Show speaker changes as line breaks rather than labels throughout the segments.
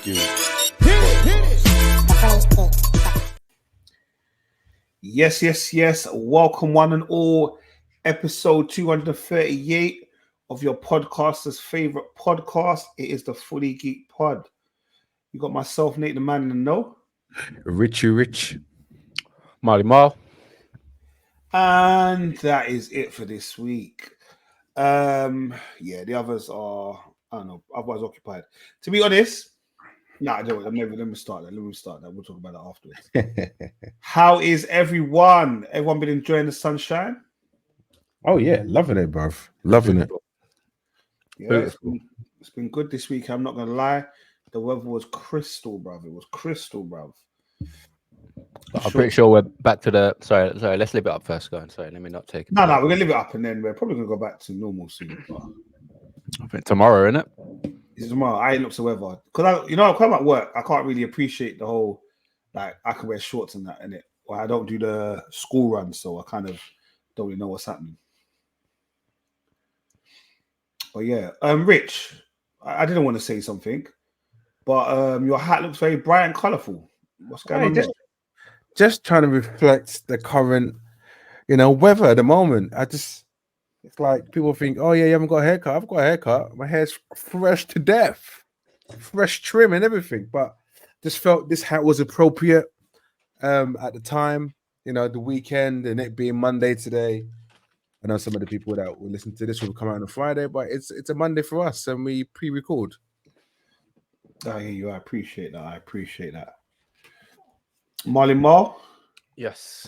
Yes. Welcome, one and all. Episode 238 of your podcaster's favorite podcast. It is the FullyGeeked pod. You got myself, Nate the Man in the know.
Richie Rich.
Marley Marl.
And that is it for this week. The others are, I don't know, otherwise occupied. To be honest, I don't. Let me start that. We'll talk about that afterwards. How is everyone? Everyone been enjoying the sunshine?
Oh yeah, loving it, bruv. Loving it.
Yeah, it's been good this week. I'm not gonna lie. The weather was crystal, bruv. It was crystal, bruv.
I'm pretty sure we're back to the. Sorry. Let's leave it up first. Go on. Sorry, let me not take it.
No, we're gonna leave it up, and then we're probably gonna go back to normal soon.
I think tomorrow, isn't it?
It's tomorrow. I ain't looked at the weather because I'm quite at work. I can't really appreciate the whole I can wear shorts and that in it. Well, I don't do the school run, so I kind of don't really know what's happening. But yeah, Rich, I didn't want to say something, but your hat looks very bright and colourful. What's going on?
Just trying to reflect the current, weather at the moment. It's like people think, oh yeah, you haven't got a haircut. I've got a haircut. My hair's fresh to death, fresh trim and everything. But just felt this hat was appropriate at the time. The weekend and it being Monday today. I know some of the people that will listen to this will come out on a Friday, but it's a Monday for us and we pre-record.
I hear you. I appreciate that. Marley Marl?
Yes.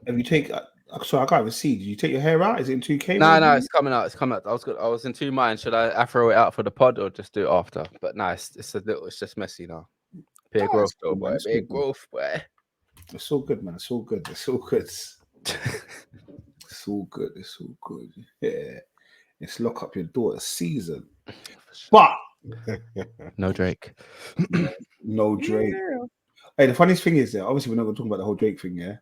Have you taken? Sorry, I can't even see. Did you take your hair out? Is it in 2K?
No, it's coming out. I was in two minds. Should I afro it out for the pod or just do it after? But nice. It's just messy now. Big growth, though, boy. Big growth, boy.
It's all good, man. It's all good. It's all good. Yeah. Let's lock up your daughter's season. But
no Drake.
No Drake. Yeah. Hey, the funniest thing is, obviously we're not going to talk about the whole Drake thing, yeah.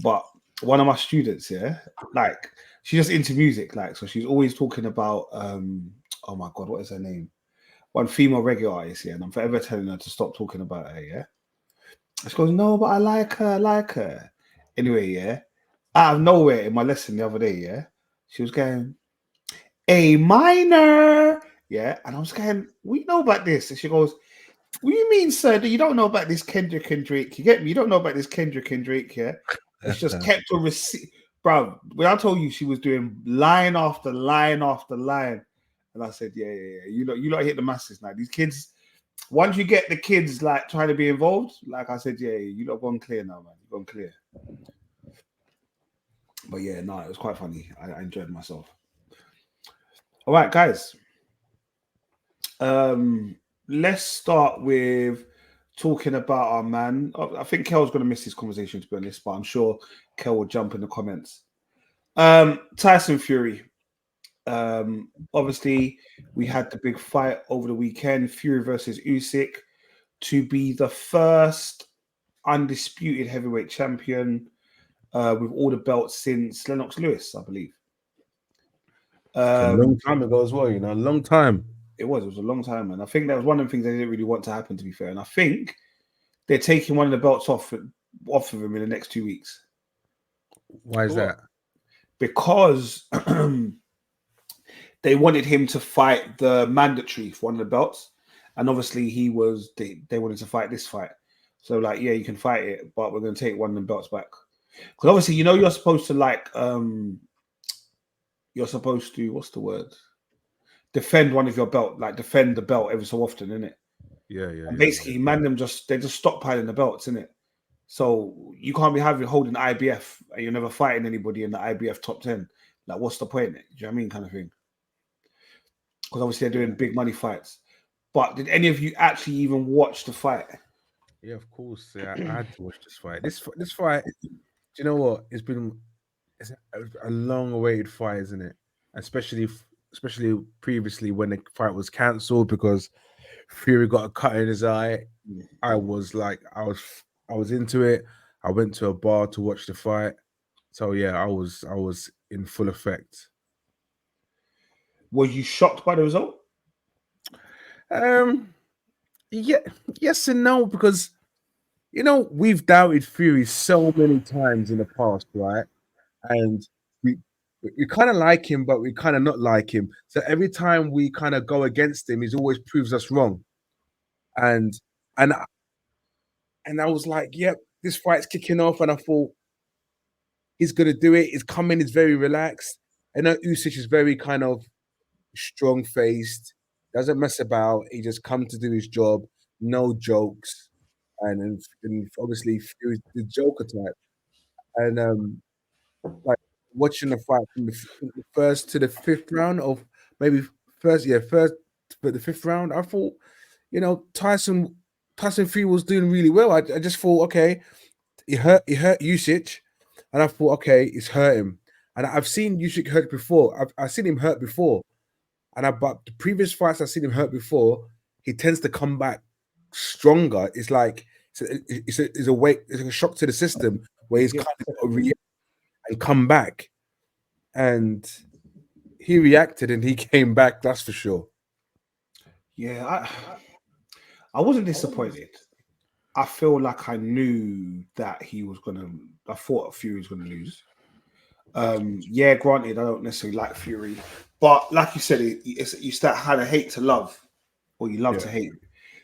But one of my students, she's just into music, so she's always talking about oh my god, what is her name? One female reggae artist, and I'm forever telling her to stop talking about her, yeah. She goes, no, but I like her. Anyway, out of nowhere in my lesson the other day, she was going A minor, and I was going, we know about this, and she goes, what do you mean, sir, that you don't know about this Kendrick and Drake? You get me? You don't know about this Kendrick and Drake, yeah? It's just kept a receipt. Bro, when I told you she was doing line after line after line, and I said, yeah. You lot hit the masses now. These kids, once you get the kids trying to be involved, like I said, you lot gone clear now, man. You've gone clear. But it was quite funny. I enjoyed myself. All right, guys. Let's start with talking about our man. I think Kel's going to miss this conversation, to be honest, but I'm sure Kel will jump in the comments. Tyson Fury. Obviously, we had the big fight over the weekend, Fury versus Usyk, to be the first undisputed heavyweight champion with all the belts since Lennox Lewis, I believe.
A long time ago as well, a long time.
It was a long time, and I think that was one of the things they didn't really want to happen, to be fair. And I think they're taking one of the belts off of him in the next 2 weeks.
Why is that?
Because they wanted him to fight the mandatory for one of the belts, and obviously they wanted to fight this fight. So you can fight it, but we're going to take one of the belts back. Because obviously, you're supposed to what's the word? Defend one of your belt, defend the belt every so often, innit?
Yeah.
And basically, they just stockpiling the belts, innit? So you can't be holding the IBF and you're never fighting anybody in the IBF top 10. What's the point? Do you know what I mean, kind of thing? Because obviously they're doing big money fights. But did any of you actually even watch the fight?
Yeah, of course. Yeah, I had to watch this fight. This fight, do you know what? It's a long-awaited fight, isn't it? Especially previously when the fight was cancelled because Fury got a cut in his eye. I was into it. I went to a bar to watch the fight. So yeah, I was in full effect.
Were you shocked by the result?
Yeah, yes and no, because we've doubted Fury so many times in the past, right? And we kind of like him, but we kind of not like him. So every time we kind of go against him, he's always proves us wrong. And and I was like, yep, this fight's kicking off, and I thought he's gonna do it. He's coming, he's very relaxed. I know Usyk is very kind of strong faced, doesn't mess about. He just come to do his job, no jokes, and obviously Fury's the Joker type. And like watching the fight from the first to the fifth round of maybe first, but the fifth round, I thought, Tyson Fury was doing really well. I just thought, okay, he hurt Usyk, and I thought, okay, it's hurt him. And I've seen Usyk hurt before. I've seen him hurt before, but the previous fights I've seen him hurt before, he tends to come back stronger. It's like it's a shock to the system where he's kind of react and come back, and he reacted and he came back. That's for sure.
Yeah, I wasn't disappointed. I feel like I knew that he was gonna. I thought Fury was gonna lose. Yeah, granted, I don't necessarily like Fury, but like you said, you start how to hate to love, or you love to hate.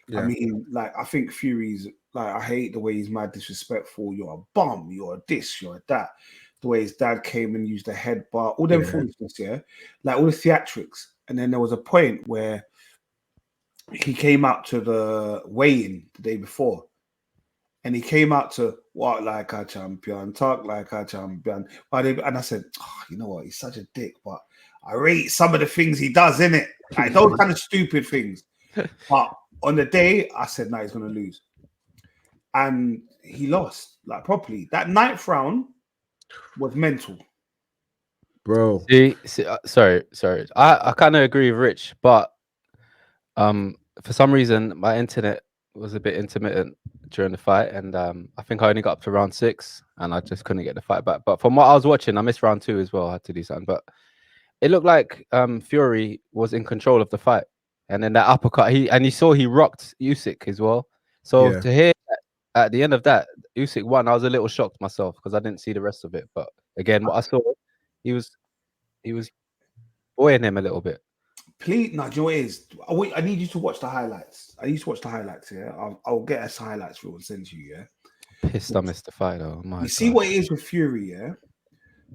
Yeah. I mean, like I think Fury's like I hate the way he's mad disrespectful. You're a bum. You're a this. You're a that. The way his dad came and used a headbutt, all them foolishness, like all the theatrics. And then there was a point where he came out to the weigh-in the day before, and he came out to walk like a champion, talk like a champion. And I said, oh, you know what? He's such a dick, but I rate some of the things he does, innit? Like those kind of stupid things. But on the day, I said, no, he's going to lose. And he lost, like properly. That 9th round was mental.
Bro. See, sorry. I kind of agree with Rich, but for some reason, my internet was a bit intermittent during the fight, and I think I only got up to round 6, and I just couldn't get the fight back. But from what I was watching, I missed round 2 as well. I had to do something, but it looked like Fury was in control of the fight, and then that uppercut, he rocked Usyk as well. So to hear at the end of that, Usyk won, I was a little shocked myself because I didn't see the rest of it. But again, what I saw, he was buoying him a little bit.
Please, no, do you know what it is? I need you to watch the highlights. Yeah. I'll get us highlights for it and send to you, yeah.
Pissed I missed the fight though.
You see what it is with Fury, yeah?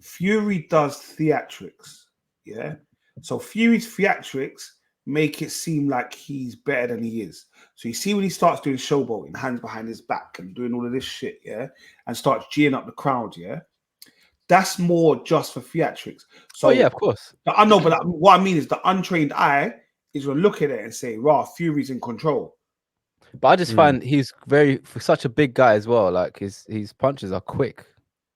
Fury does theatrics, yeah? So Fury's theatrics make it seem like he's better than he is. So you see when he starts doing showboating, hands behind his back and doing all of this shit, yeah? And starts geeing up the crowd, yeah? That's more just for theatrics. So
yeah, of course.
I know, but what I mean is the untrained eye is going to look at it and say, "Raw, Fury's in control."
But I just find he's for such a big guy as well. Like his punches are quick.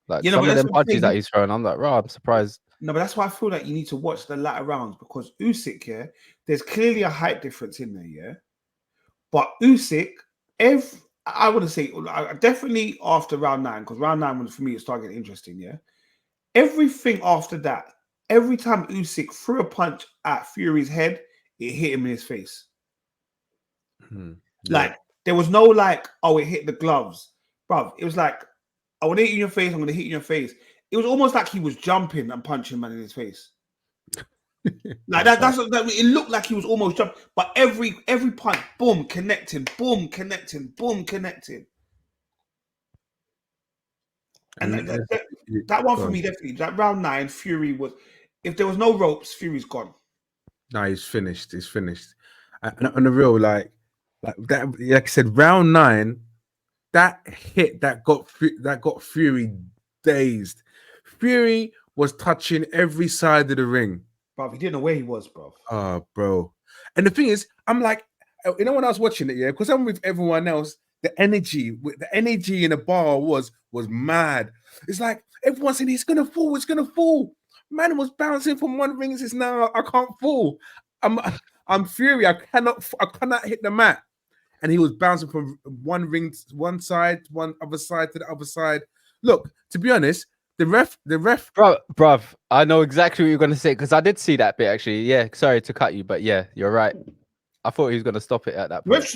Like some of them punches that he's throwing, I'm like, "Raw, I'm surprised."
No, but that's why I feel like you need to watch the latter rounds because Usyk, there's clearly a height difference in there, But Usyk, I wouldn't say definitely after round 9, because round 9 was for me it started getting interesting, Everything after that, every time Usyk threw a punch at Fury's head, it hit him in his face. Like there was no like, oh, it hit the gloves, bruv. It was like, I want to hit you in your face. I'm going to hit you in your face. It was almost like he was jumping and punching man in his face. Like that's it looked like he was almost jumping, but every punch, boom, connecting, boom, connecting, boom, connecting. And that one for me, definitely, that round 9, Fury was, if there was no ropes, Fury's gone.
No, he's finished. He's finished. And on the real, like that, like I said, round 9, that hit that got Fury dazed. Fury was touching every side of the ring.
Bro, he didn't know where he was, bro.
Oh, bro. And the thing is, I'm like, when I was watching it, because I'm with everyone else, the energy in the bar was mad. It's like everyone's saying, it's gonna fall. Man was bouncing from one ring and says, no, I can't fall. I'm Fury. I cannot hit the mat. And he was bouncing from one ring, one side, one other side to the other side. Look, to be honest, the ref,
bruv, I know exactly what you're gonna say because I did see that bit actually. Yeah, sorry to cut you, but yeah, you're right. I thought he was gonna stop it at that point.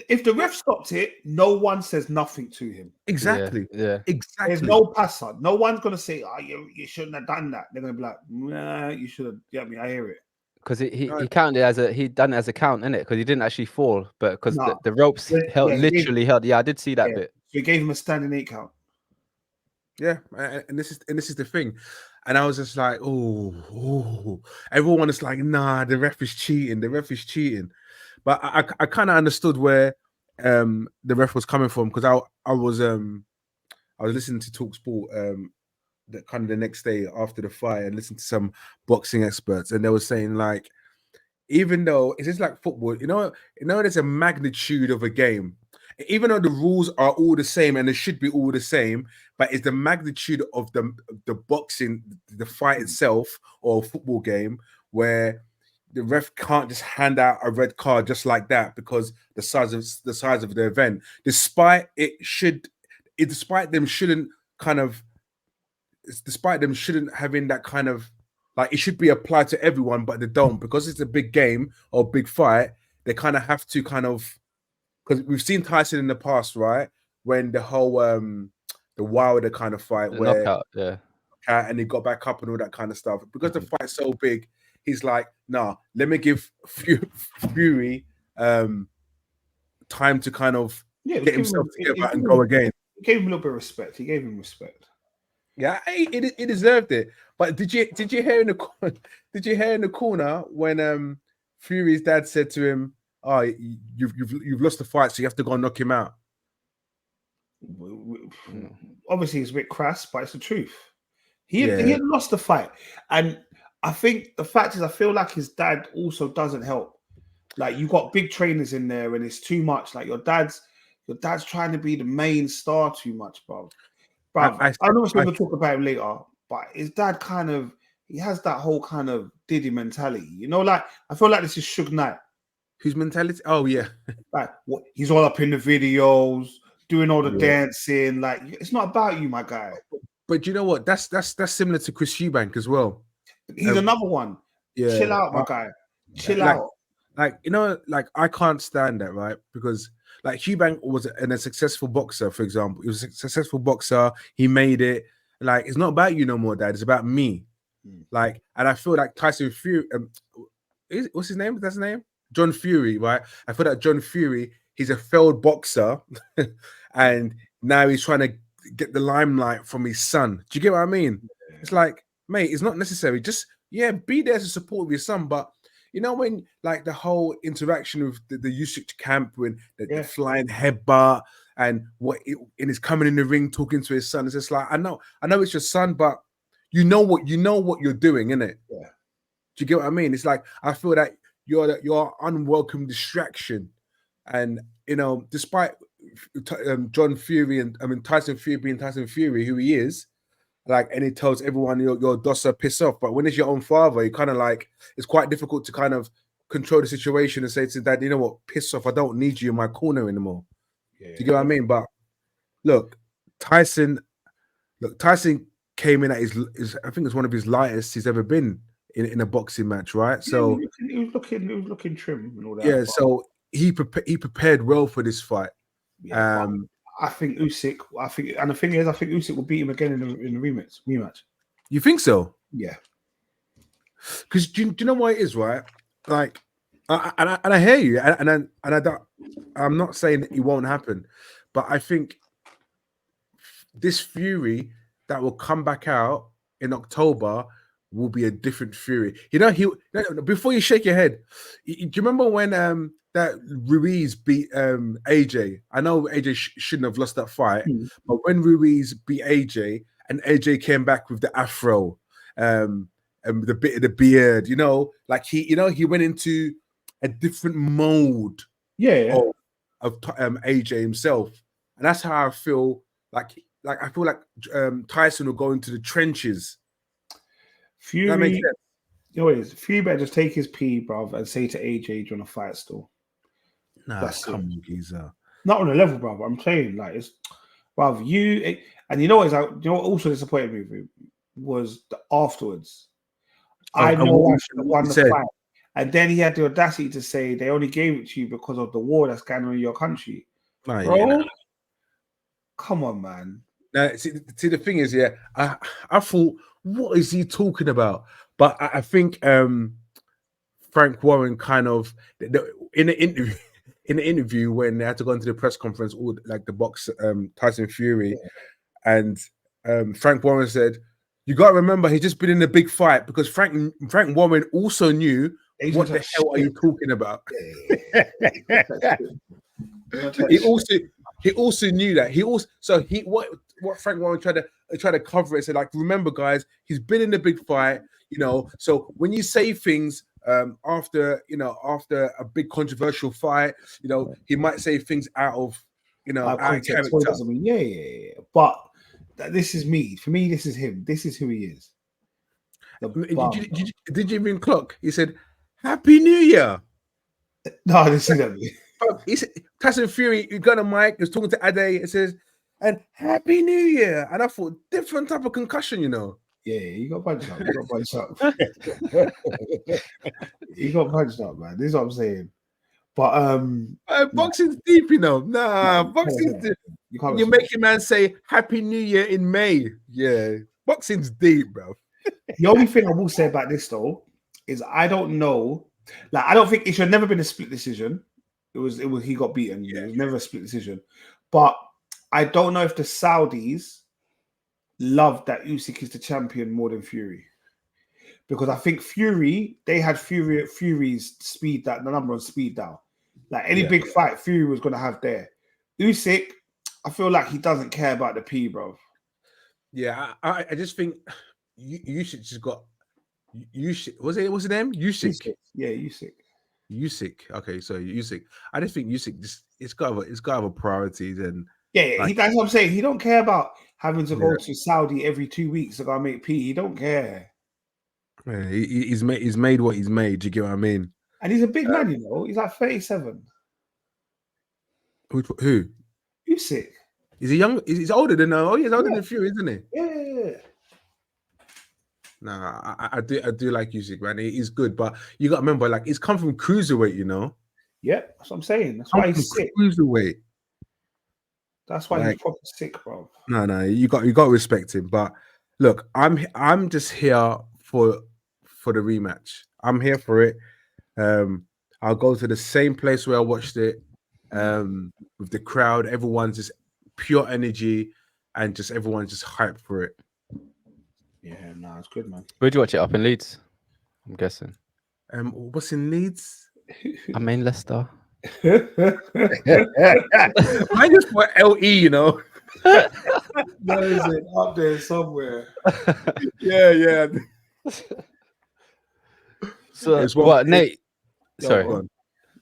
If the ref stopped it, no one says nothing to him.
Exactly.
Yeah.
Exactly.
There's no passer. No one's gonna say, "Oh, you shouldn't have done that." They're gonna be like, "Nah, you should have." Yeah, I mean, I hear it.
Because he counted it as he done it as a count, innit? Because he didn't actually fall, but because
Nah.
the ropes held
Yeah,
held. Yeah, I did see that
yeah.
bit.
So he gave him a standing 8 count.
Yeah, and this is the thing, and I was just like, oh, everyone is like, nah, the ref is cheating, but I kind of understood where the ref was coming from, because I was listening to Talk Sport that kind of the next day after the fight, and listening to some boxing experts, and they were saying like, even though it's just like football, there's a magnitude of a game. Even though the rules are all the same and they should be all the same, but it's the magnitude of the boxing, the fight itself, or a football game, where the ref can't just hand out a red card just like that because the size of the event, despite them shouldn't having that kind of, like, it should be applied to everyone, but they don't, because it's a big game or big fight. They kind of have to because we've seen Tyson in the past, right? When the whole the Wilder kind of fight,
The
where
knockout, yeah,
and he got back up and all that kind of stuff. Because the fight's so big, he's like, nah, let me give Fury time to kind of get himself together and go again.
He gave him a little bit of respect. He gave him respect.
Yeah, he deserved it. But did you hear in the corner when Fury's dad said to him, "Oh, you've lost the fight, so you have to go and knock him out."
Obviously, it's a bit crass, but it's the truth. He had lost the fight, and I think the fact is, I feel like his dad also doesn't help. Like, you got big trainers in there, and it's too much. Like, your dad's trying to be the main star too much, bro. Bro, I know we're going to talk about him later, but his dad he has that whole kind of Diddy mentality. Like, I feel like this is Suge Knight.
Whose mentality? Oh, yeah.
Like, he's all up in the videos, doing all the dancing. Like, it's not about you, my guy.
But you know what? That's similar to Chris Eubank as well.
He's another one. Yeah. Chill out, my guy. Chill out.
Like, I can't stand that, right? Because, like, Eubank was a successful boxer, for example. He was a successful boxer. He made it. Like, it's not about you no more, Dad. It's about me. Like, and I feel like Tyson Fury, what's his name? That's his name? John Fury, right? I feel like John Fury, he's a failed boxer, and now he's trying to get the limelight from his son. Do you get what I mean? Yeah. It's like, mate, it's not necessary. Just, be there to support your son, but when, like, the whole interaction with the Usyk camp, when the flying headbutt and and he's coming in the ring talking to his son, it's just like, I know it's your son, but you know what you're doing, innit? Yeah. Do you get what I mean? It's like, I feel that you're unwelcome distraction, and despite John Fury and Tyson Fury being Tyson Fury, who he is. Like, and he tells everyone your dossa piss off, but when it's your own father, you kind of like, it's quite difficult to kind of control the situation and say to Dad, you know what, piss off, I don't need you in my corner anymore. Do you get what I mean? But look, Tyson came in at his I think it's one of his lightest he's ever been in a boxing match, right? So
he was looking trim and all that.
Yeah, so he prepared well for this fight.
Yeah, I think Usyk. And the thing is, I think Usyk will beat him again in the rematch.
You think so?
Yeah.
Because do you know what it is, right? Like, I hear you, and I'm not saying that it won't happen, but I think this Fury that will come back out in October will be a different Fury. Before you shake your head, do you remember when that Ruiz beat AJ? I know AJ shouldn't have lost that fight, but when Ruiz beat AJ and AJ came back with the afro, and the bit of the beard, like he went into a different mode, of AJ himself, and that's how I feel. Like I feel like Tyson will go into the trenches.
Fury, that makes sense. Fury better just take his pee, bruv, and say to AJ, do you want to fight still?
Nah, come on, geezer.
Not on a level, bruv. I'm saying, like, it's, bruv, and you know what also disappointed me was the afterwards. I know I should have won the fight, And then he had the audacity to say they only gave it to you because of the war that's going on in your country.
Nah,
Bro,
yeah, nah.
come on, man.
Now, see, the thing is, yeah, I thought, what is he talking about? But I think Frank Warren kind of in the interview when they had to go into the press conference, all like the box Tyson Fury, and Frank Warren said, "You got to remember, he's just been in a big fight," because Frank Warren also knew what the hell are you talking about. He also knew that what Frank Warren tried to cover it, said, like, remember guys, he's been in a big fight, you know, so when you say things after a big controversial fight, you know, he might say things out of
context. Yeah. But this is me. For me, this is him. This is who he is.
Did you even clock? He said, "Happy New Year."
No, this isn't me.
He said, Tyson Fury, he got a mic, he was talking to Ade, it says, "And Happy New Year." And I thought, different type of concussion, you know.
Yeah, you got punched up. You got punched up, man. This is what I'm saying. But
boxing's deep, you know. Boxing's deep. You're making man say Happy New Year in May. Yeah, boxing's deep, bro.
The only thing I will say about this though is I don't know. Like, I don't think it should have never been a split decision. It was he got beaten. Yeah. It was never a split decision. But I don't know if the Saudis love that Usyk is the champion more than Fury. Because I think they had Fury's speed, that the number on speed down. Like any big fight, Fury was going to have there. Usyk, I feel like he doesn't care about the P, bro.
Yeah, I just think Usyk just got Usyk. What's his name? Usyk.
Yeah, Usyk.
Usyk. Okay, so Usyk. I just think Usyk it's got other priorities and
that's what I'm saying. He don't care about having to go to Saudi every 2 weeks to go make P. He don't care.
Yeah, he's made what he's made. Do you get what I mean?
And he's a big man, you know. He's like 37.
Who?
Usyk.
Is he young? He's older than he's older than Fury, isn't he?
Yeah.
Nah, I do like Usyk, man. He's good, but you got to remember, like, he's come from cruiserweight, you know.
Yep, that's what I'm saying. That's why he's sick.
Cruiserweight.
That's why he's proper sick, bro.
No, you got to respect him. But look, I'm just here for the rematch. I'm here for it. I'll go to the same place where I watched it, with the crowd. Everyone's just pure energy, and just everyone's just hyped for it.
Yeah, no, it's good, man.
Where'd you watch it? Up in Leeds, I'm guessing.
What's in Leeds?
I mean Leicester.
I just for LE, you know.
Where is it? Up there somewhere.
Yeah.
So what, Nate? Sorry.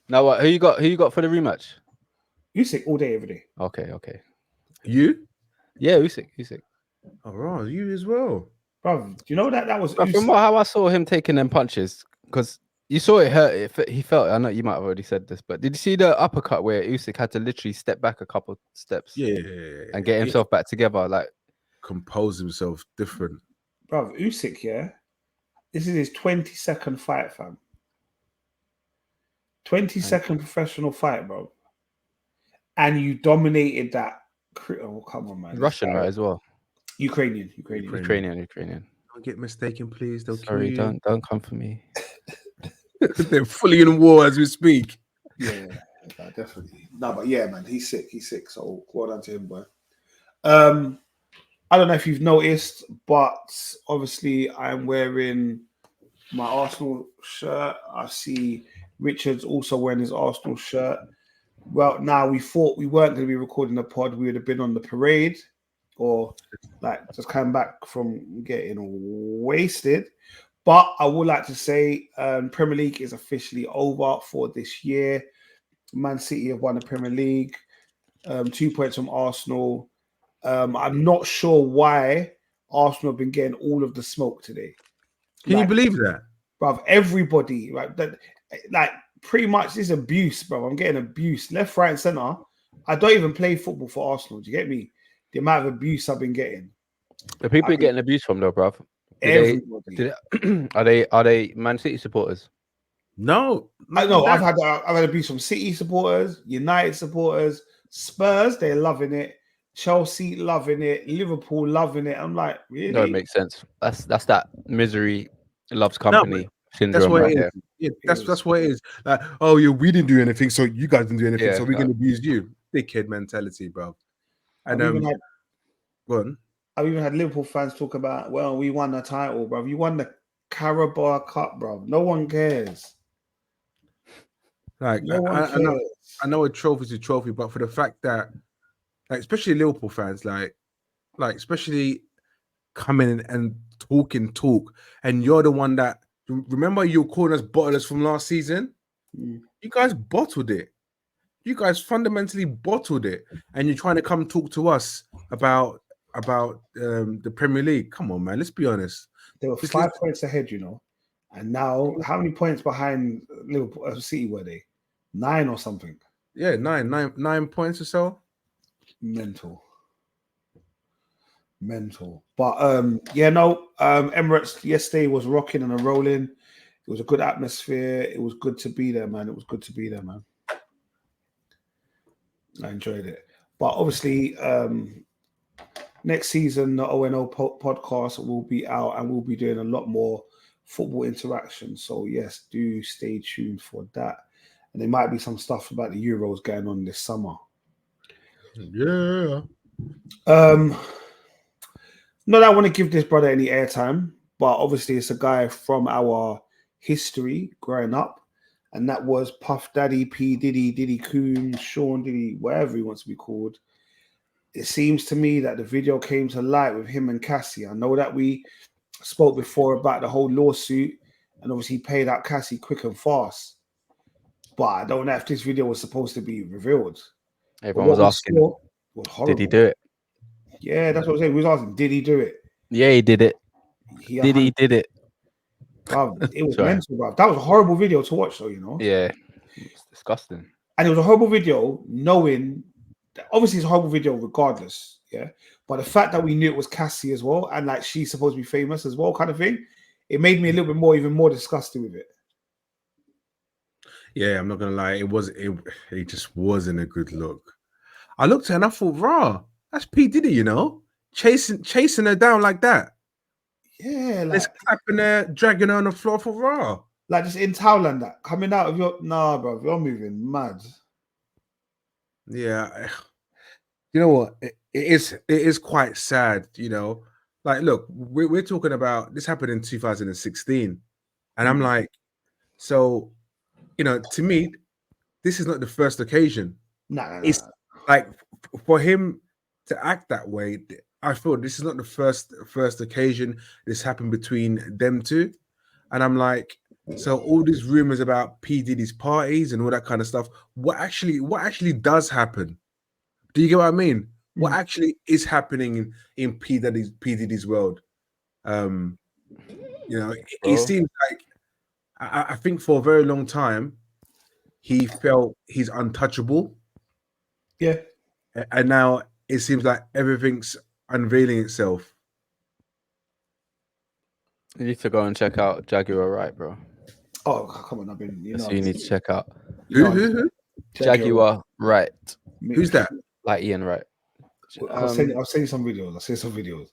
Now what? Who you got for the rematch?
Usyk all day, every day.
Okay.
You?
Yeah, Usyk.
Oh, right, you as well.
Bro, do you know that was
from how I saw him taking them punches, because you saw it hurt. He felt. I know you might have already said this, but did you see the uppercut where Usyk had to literally step back a couple steps?
Yeah.
And get himself back together, like
compose himself different.
Bro, Usyk, yeah. This is his 22nd fight, fam. 22nd professional fight, bro. And you dominated that. Oh, come on, man.
Russian, right, as well.
Ukrainian.
Don't get mistaken, please.
Sorry, don't come for me.
They're fully in war as we speak.
Yeah, definitely. No, but yeah, man, he's sick. So well done to him, boy. I don't know if you've noticed, but obviously I'm wearing my Arsenal shirt. I see Richard's also wearing his Arsenal shirt. Well, now we thought we weren't going to be recording the pod. We would have been on the parade, or like just come back from getting wasted. But I would like to say Premier League is officially over for this year. Man City have won the Premier League, 2 points from Arsenal. I'm not sure why Arsenal have been getting all of the smoke today.
Can you believe that?
Bruv, everybody, right? Like pretty much this abuse, bro. I'm getting abuse left, right, and center. I don't even play football for Arsenal. Do you get me? The amount of abuse I've been getting.
The people are getting abused from though, bruv.
Everybody.
Are they Man City supporters?
No,
I know I've had abuse from City supporters, United supporters, Spurs. They're loving it. Chelsea loving it. Liverpool loving it. I'm like, really?
No, it makes sense. That's that misery loves
No,
company syndrome
what
right
it
there.
is. Yeah, that's what it is. Like, oh yeah, we didn't do anything, so you guys didn't do anything,
Yeah,
so we're gonna abuse you. Dickhead mentality, bro. And
I've even had Liverpool fans talk about, well, we won the title, bro. You won the Carabao Cup, bro. No one cares.
Like,
no one cares.
I know a trophy's a trophy, but for the fact that, like, especially Liverpool fans, like especially coming in and talk, and you're the one that remember you were calling us bottlers from last season. You guys bottled it. You guys fundamentally bottled it, and you're trying to come talk to us about the Premier League. Come on, man. Let's be honest.
They were 5 points ahead, you know, and now how many points behind Liverpool City were they? 9 or something.
Yeah, 9 points or so.
Mental. But Emirates yesterday was rocking and rolling. It was a good atmosphere. It was good to be there, man. I enjoyed it. But obviously, next season, the ONO podcast will be out and we'll be doing a lot more football interaction. So, yes, do stay tuned for that. And there might be some stuff about the Euros going on this summer.
Yeah.
Not that I want to give this brother any airtime, but obviously it's a guy from our history growing up. And that was Puff Daddy, P. Diddy, Diddy Coon, Sean Diddy, whatever he wants to be called. It seems to me that the video came to light with him and Cassie. I know that we spoke before about the whole lawsuit, and obviously he paid out Cassie quick and fast. But I don't know if this video was supposed to be revealed.
Everyone was asking, did he do it?
Yeah, that's what I'm saying. We was asking, did he do it?
Yeah, he did it. Did it?
Bro, it was mental, bro. That was a horrible video to watch, though, you know?
Yeah, it's disgusting.
And it was a horrible video knowing that obviously it's a horrible video regardless, yeah? But the fact that we knew it was Cassie as well, and like she's supposed to be famous as well, kind of thing, it made me a little bit more, even more disgusted with it.
Yeah, I'm not gonna lie, it just wasn't a good look. I looked at her and I thought, raw, that's P. Diddy, you know, chasing her down like that.
Yeah, like
let's clapping her, dragging her on the floor for raw.
Like just in towel and that. Coming out of your bro, you're moving mad.
Yeah. You know what? It is quite sad, you know. Like, look, we're talking about this happened in 2016. And I'm like, so, you know, to me, this is not the first occasion.
No.
It's like for him to act that way, I feel this is not the first occasion this happened between them two. And I'm like, so all these rumors about P. Diddy's parties and all that kind of stuff, what actually does happen? Do you get what I mean? What actually is happening in P. Diddy's world? You know, it seems like I think for a very long time he felt he's untouchable.
Yeah.
And now it seems like everything's unveiling itself.
You need to go and check out Jaguar Right, bro.
Oh, come on, I've been.
That's who you need to check out.
Who?
Jaguar Right.
Who's that?
Like Ian Wright.
I'll send you some videos.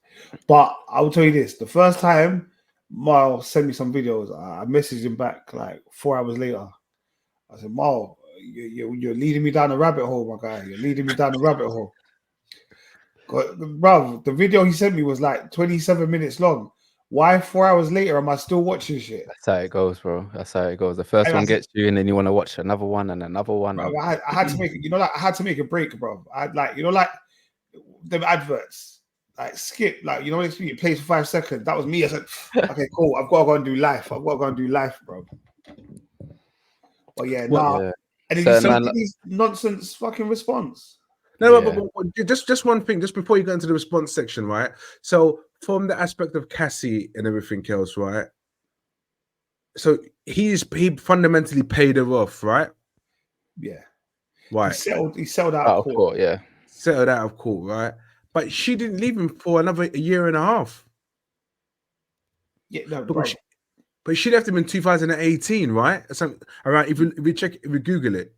But I'll tell you this: the first time Mal sent me some videos, I messaged him back like 4 hours later. I said, Mal, you're leading me down a rabbit hole, my guy. You're leading me down a rabbit hole. Bro, the video he sent me was like 27 minutes long. Why 4 hours later am I still watching shit?
That's how it goes, bro. That's how it goes. The first one gets you, and then you want to watch another one and another one.
Bro, I had to make it. You know, like I had to make a break, bro. Like them adverts, like skip, like you know, it plays for 5 seconds. That was me. I said, okay, cool. I've got to go and do life. Bro. But yeah, And then you send these nonsense fucking response.
No, but just one thing, just before you go into the response section, right? So from the aspect of Cassie and everything else, right? So he fundamentally paid her off, right?
Yeah.
Right.
He settled out of court.
Yeah.
Settled out of court, right? But she didn't leave him for another year and a half.
Yeah, no,
but But she left him in 2018, right? Around if we Google it.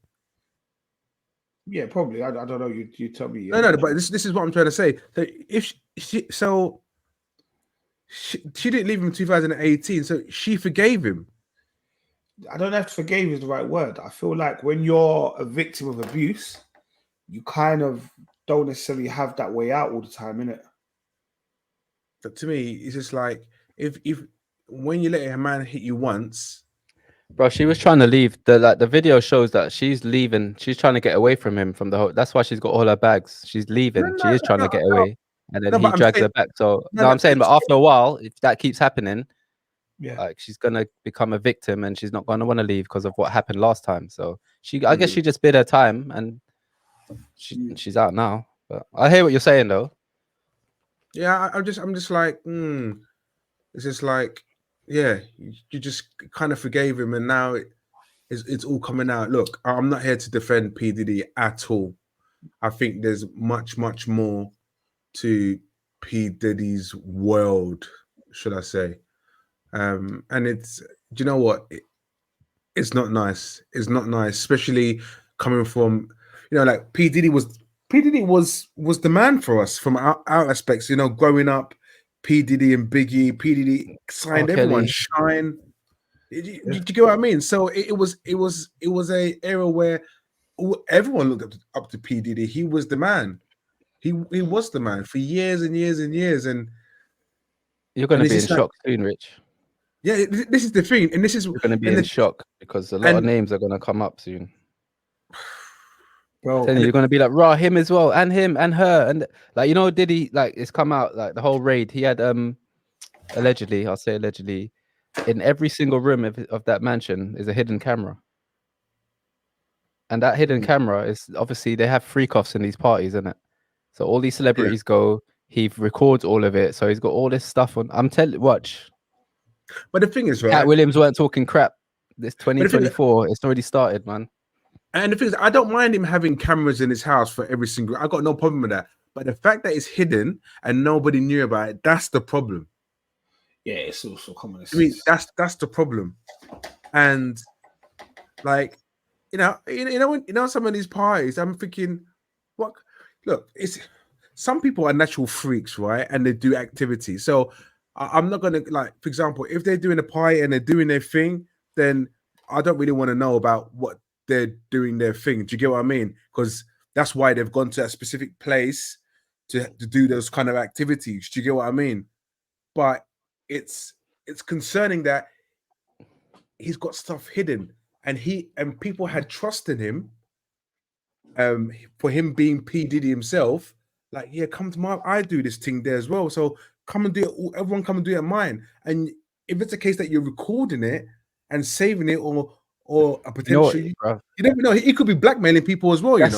Yeah, probably. I don't know. You tell me.
No, but this is what I'm trying to say. So if she didn't leave him in 2018, so she forgave him.
I don't have to forgive is the right word. I feel like when you're a victim of abuse, you kind of don't necessarily have that way out all the time, innit?
But to me, it's just like if when you let a man hit you once,
bro, she was trying to leave. The video shows that she's leaving. She's trying to get away from him from the whole. That's why she's got all her bags. She's leaving. She is trying to get away, and then he drags her back. So I'm saying, but after a while, if that keeps happening,
yeah,
like she's gonna become a victim, and she's not gonna want to leave because of what happened last time. So I guess she just bid her time, and she's out now. But I hear what you're saying, though.
Yeah, I'm just like, it's just like, yeah, you just kind of forgave him, and now it's all coming out. Look, I'm not here to defend P. Diddy at all. I think there's much more to P. Diddy's world, should I say? And it's, do you know what? It's not nice. It's not nice, especially coming from, like P. Diddy was the man for us from our aspects. Growing up, P. Diddy and Biggie. P. Diddy signed everyone. Shine. Did you get what I mean? So it was a era where everyone looked up to P. Diddy. He was the man. He was the man for years and years and years. And
you're going to be in shock soon, Rich.
Yeah, this is the thing, and this is
you're going to be in shock because a lot of names are going to come up soon. Bro, you're going to be like, raw, him as well, and him and her, and like Diddy, like it's come out like the whole raid. He had allegedly, I'll say allegedly, in every single room of that mansion is a hidden camera, and that hidden camera is obviously they have freak-offs in these parties, isn't it? So all these celebrities go. He records all of it, so he's got all this stuff on. I'm telling, watch.
But the thing is, right?
Cat Williams weren't talking crap. This 2024, it's already started, man.
And the thing is, I don't mind him having cameras in his house for every single. I got no problem with that. But the fact that it's hidden and nobody knew about it, that's the problem.
Yeah, it's also common.
I mean, that's the problem. And like, some of these parties, I'm thinking, what? Look, some people are natural freaks, right? And they do activities. So I'm not gonna, like, for example, if they're doing a party and they're doing their thing, then I don't really want to know about what they're doing their thing. Do you get what I mean? Because that's why they've gone to a specific place to do those kind of activities. Do you get what I mean? But it's concerning that he's got stuff hidden, and people had trust in him. For him being P. Diddy himself, like, yeah, come to I do this thing there as well. So come and do it. Everyone come and do it at mine. And if it's a case that you're recording it and saving it, or a potential, you never know. He could be blackmailing people as well.
That's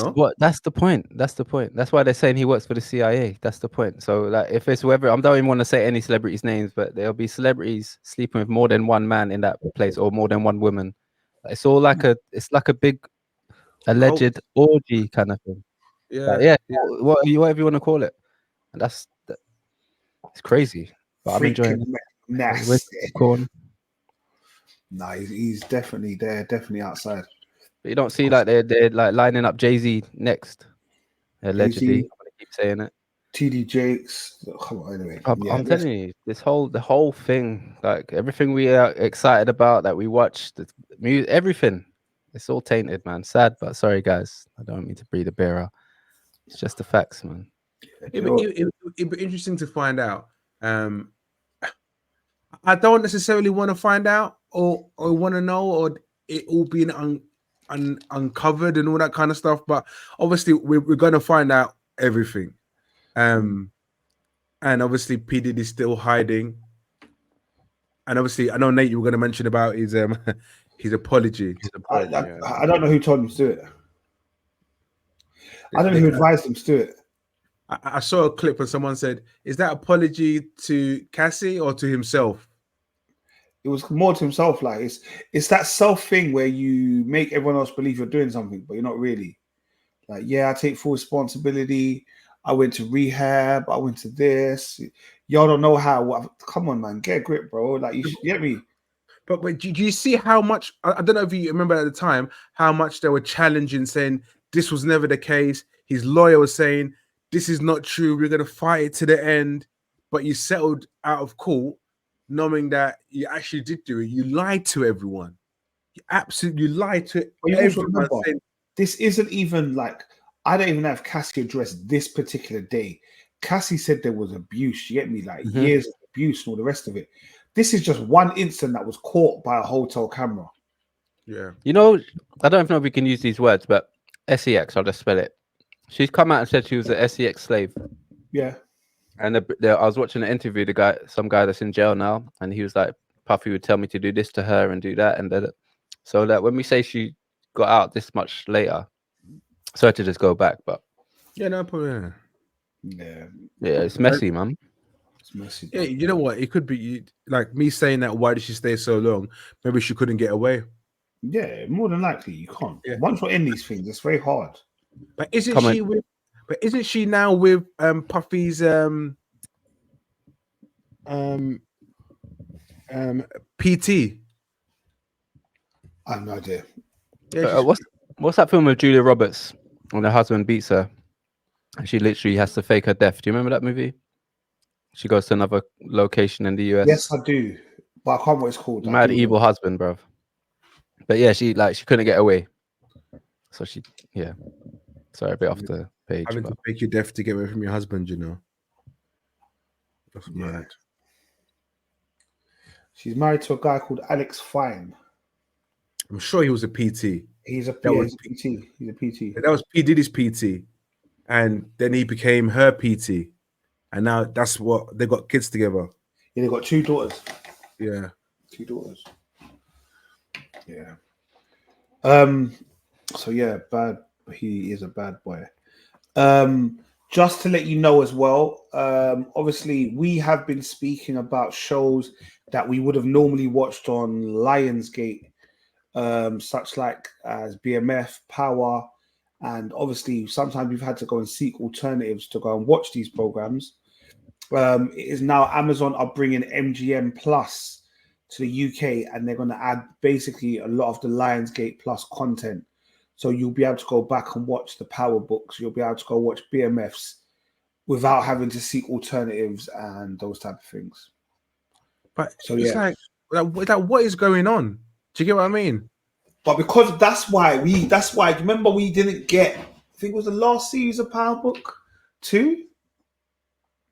the point. That's the point. That's why they're saying he works for the CIA. That's the point. So, like, if it's whoever, I don't even want to say any celebrities' names, but there'll be celebrities sleeping with more than one man in that place, or more than one woman. It's all like it's like a big alleged orgy kind of thing.
Yeah.
Whatever you want to call it. And it's crazy. But I'm enjoying it.
Nah, he's definitely there, definitely outside.
But you don't see like they're like lining up Jay-Z next. Allegedly, I'm gonna keep saying it.
TD Jakes. Come on, anyway.
I'm telling you, the whole thing, like everything we are excited about, that we watched, the music, everything, it's all tainted, man. Sad, but sorry, guys. I don't mean to breathe a bearer. It's just the facts, man.
It'd be interesting to find out. I don't necessarily want to find out or want to know, or it all being uncovered and all that kind of stuff. But obviously, we're going to find out everything. And obviously, P. Diddy's still hiding. And obviously, I know, Nate, you were going to mention about his apology.
I don't know who told him to do it. I don't know who advised him to do it.
I saw a clip and someone said, "Is that apology to Cassie or to himself?"
It was more to himself. Like, it's that self thing where you make everyone else believe you're doing something, but you're not really. Like, yeah, I take full responsibility. I went to rehab. I went to this. Y'all don't know how. Come on, man, get a grip, bro. Like, you get me.
But do you see how much? I don't know if you remember at the time how much they were challenging, saying this was never the case. His lawyer was saying this is not true. We're going to fight it to the end. But you settled out of court, knowing that you actually did do it. You lied to everyone. You absolutely lied to everyone.
Saying, this isn't even like, I don't even know if Cassie addressed this particular day. Cassie said there was abuse. You get me? Like years of abuse and all the rest of it. This is just one incident that was caught by a hotel camera.
Yeah. You know, I don't know if we can use these words, but SEX, I'll just spell it. She's come out and said she was a SEX slave.
Yeah.
And I was watching an interview, some guy that's in jail now, and he was like, Puffy would tell me to do this to her and do that. And so that when we say she got out this much later, sorry to just go back, but
yeah, no problem.
Yeah,
it's messy, man.
It's messy.
Yeah, you know what? It could be like me saying that. Why did she stay so long? Maybe she couldn't get away.
Yeah, more than likely you can't. Yeah. Once we're in these things, it's very hard.
But isn't she now with Puffy's PT?
I have no idea.
Yeah, what's that film with Julia Roberts when her husband beats her and she literally has to fake her death? Do you remember that movie? She goes to another location in the US.
Yes, I do, but I can't remember what it's called.
Mad evil husband, bro. But yeah, she couldn't get away, so sorry, a bit off the page.
Having to fake your death to get away from your husband, you know. That's mad.
She's married to a guy called Alex Fine.
I'm sure he was a PT.
He's a PT. He's a PT.
That was P. Diddy's PT. And then he became her PT. And now that's what they got kids together.
Yeah, they got 2 daughters.
Yeah.
2 daughters. Yeah. So yeah, bad. He is a bad boy. Just to let you know as well, obviously we have been speaking about shows that we would have normally watched on Lionsgate, such like as BMF, Power, and obviously sometimes we've had to go and seek alternatives to go and watch these programs. It is now Amazon are bringing MGM Plus to the UK, and they're going to add basically a lot of the Lionsgate Plus content. So you'll be able to go back and watch the Power books. You'll be able to go watch BMFs without having to seek alternatives and those type of things.
But so it's like what is going on? Do you get what I mean?
But because that's why remember we didn't get, I think it was the last series of Power Book 2.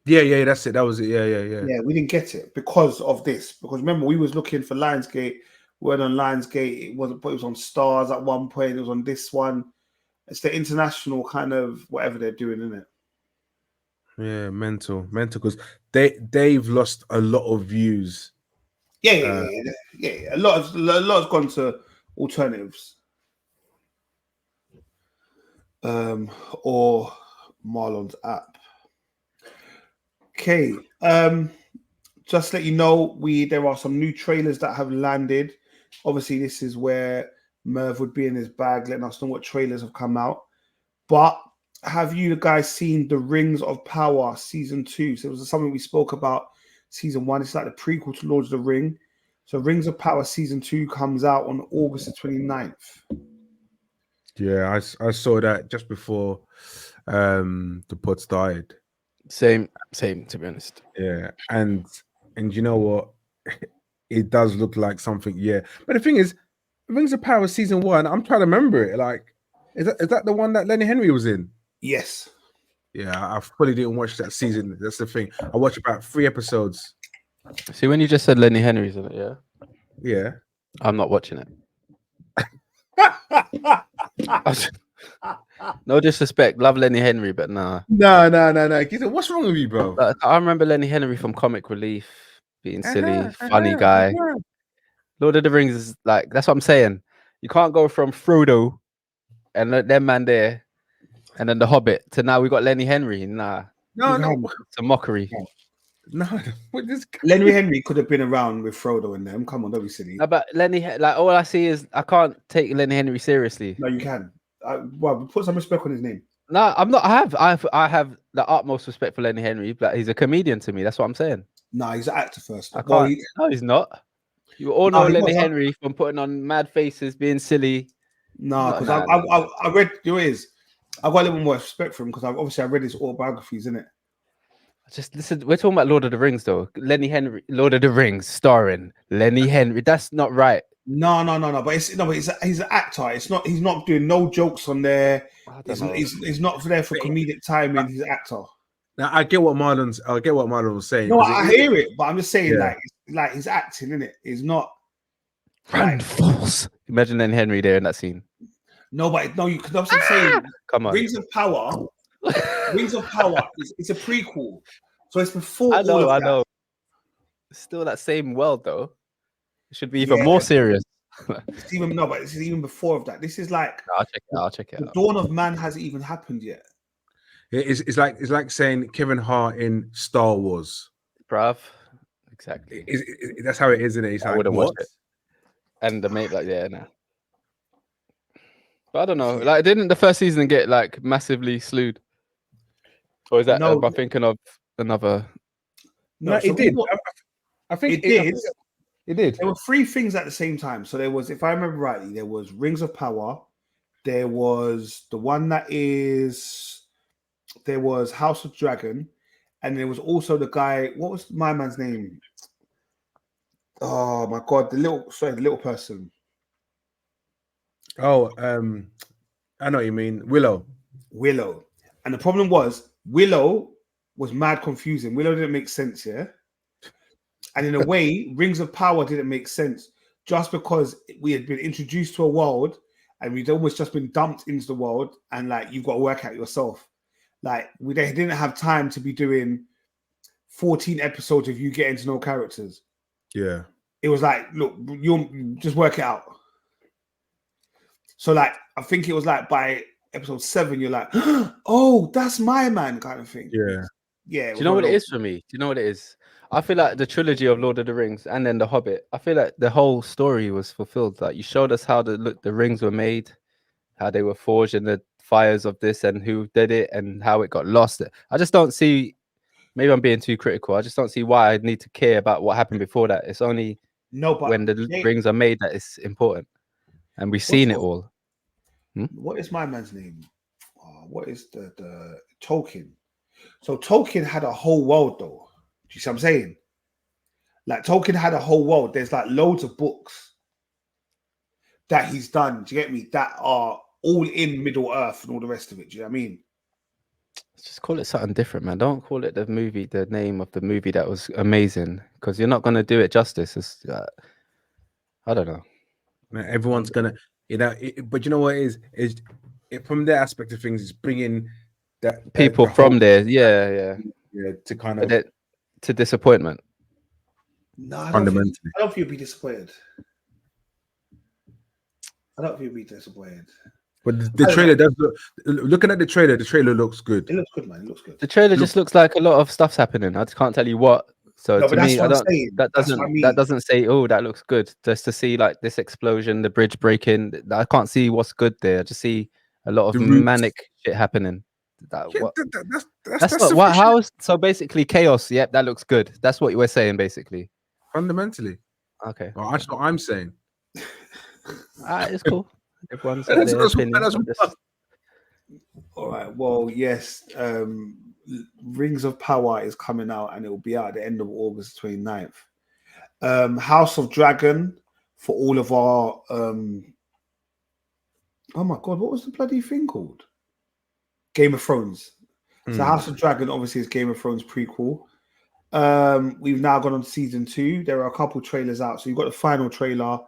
Yeah, that's it. That was it. Yeah.
Yeah, we didn't get it because of this. Because remember, we was looking for Lionsgate. We went on Lionsgate. It was on Stars at one point. It was on this one. It's the international kind of whatever they're doing, isn't it?
Yeah, mental. Because they've lost a lot of views.
Yeah. A lot has gone to alternatives. Or Marlon's app. Okay, just to let you know, there are some new trailers that have landed. Obviously, this is where Merv would be in his bag, letting us know what trailers have come out. But have you guys seen The Rings of Power Season 2? So it was something we spoke about Season 1. It's like the prequel to Lord of the Ring. So Rings of Power Season 2 comes out on August the 29th.
Yeah, I saw that just before the pod started.
Same, to be honest.
Yeah, and you know what? It does look like something, yeah. But the thing is, Rings of Power Season 1, I'm trying to remember it. Like, is that the one that Lenny Henry was in?
Yes.
Yeah, I fully didn't watch that season. That's the thing. I watched about 3 episodes.
See, when you just said Lenny Henry's in it, yeah?
Yeah.
I'm not watching it. No disrespect, love Lenny Henry, but nah.
No. What's wrong with you, bro?
I remember Lenny Henry from Comic Relief, being silly, funny guy. Lord of the Rings is like, that's what I'm saying. You can't go from Frodo and them man there, and then The Hobbit to now we got Lenny Henry. Nah,
no,
it's a mockery.
No,
Lenny Henry could have been around with Frodo and them. Come on, don't be silly.
No, but Lenny, like all I see is I can't take Lenny Henry seriously.
No, you can. Well, put some respect on his name.
No, I'm not. I have the utmost respect for Lenny Henry, but he's a comedian to me. That's what I'm saying.
No, he's an actor first.
I can't. No, he's not. You all know
he
Lenny
was.
Henry from putting on mad faces, being silly.
No, because I read. You know, what it is I got a little more respect for him because I read his autobiographies, innit?
Just listen. We're talking about Lord of the Rings, though. Lenny Henry, Lord of the Rings, starring Lenny Henry. That's not right.
No. But he's an actor. It's not. He's not doing no jokes on there.
I don't know.
He's not there for comedic timing. He's an actor.
Now I get what Marlon was saying.
No, I hear it, but I'm just saying,
Yeah.
like he's acting, innit? He's not.
Run, fools! Imagine Lenny Henry there in that scene.
No, but no, you could also say
Come on.
Rings of Power. Rings of Power it's a prequel, so it's before
I know.
all of that.
I know. It's still that same world, though. It should be even more serious.
It's even before of that. This is like
I'll check it
the
out.
dawn of man hasn't even happened yet.
It's like saying Kevin Hart in Star Wars,
bruv. Exactly.
That's how it is, isn't it? It's
I
like,
wouldn't
what?
watch it. And the mate, like, yeah, nah. But I don't know. Like, didn't the first season get like massively slewed? Or is that?
No.
Am I thinking of another?
No, it did. I think
it did.
It did.
There were three things at the same time. So there was, if I remember rightly, there was Rings of Power. There was the one that is. There was House of Dragon, and there was also the guy. What was my man's name? Oh my god, the little person.
Oh, I know what you mean. Willow. And the problem was Willow was mad confusing. Willow didn't make sense, yeah. And in a way, Rings of Power didn't make sense just because we had been introduced to a world and we'd almost just been dumped into the world, and like you've got to work out yourself. Like they didn't have time to be doing 14 episodes of you getting to know characters. Yeah.
It was like, look, you just work it out. So like, I think it was like by episode 7, you're like, oh, that's my man kind of thing.
Yeah.
Yeah.
Do you know what it is for me? Do you know what it is? I feel like the trilogy of Lord of the Rings and then The Hobbit, I feel like the whole story was fulfilled. Like you showed us how the rings were made, how they were forged in the fires of this and who did it and how it got lost. I just don't see, maybe I'm being too critical. I just don't see why I need to care about what happened before that. It's only when the rings are made that it's important. And we've seen it all.
What is my man's name? Oh, what is the Tolkien? So Tolkien had a whole world, though. Do you see what I'm saying? Like Tolkien had a whole world. There's like loads of books that he's done. Do you get me? That are all in Middle Earth and all the rest of it. Do you know what I mean?
Just call it something different, man. Don't call it the name of the movie that was amazing, because you're not going to do it justice. It's, I don't know.
Everyone's gonna, but you know what it is from their aspect of things, is bringing that
people from there, yeah,
to kind of
to disappointment.
No,
fundamentally,
I don't think you'd be disappointed. But
the trailer does look. Looking at the trailer looks good.
It looks good, man. It looks good.
The trailer just looks like a lot of stuff's happening. I just can't tell you what. So
no,
to me, that doesn't say, oh, that looks good. Just to see like this explosion, the bridge breaking. I can't see what's good there. I just see a lot of manic shit happening. That's not what. How is so basically chaos? Yep, that looks good. That's what you were saying, basically.
Fundamentally,
okay.
Well, that's what I'm saying.
It's cool. Everyone's got their opinion.
All right. Well, yes. Rings of Power is coming out, and it will be out at the end of August 29th. House of Dragon for all of our. Oh my God! What was the bloody thing called? Game of Thrones. So House of Dragon obviously is Game of Thrones prequel. We've now gone on season 2. There are a couple trailers out. So you've got the final trailer.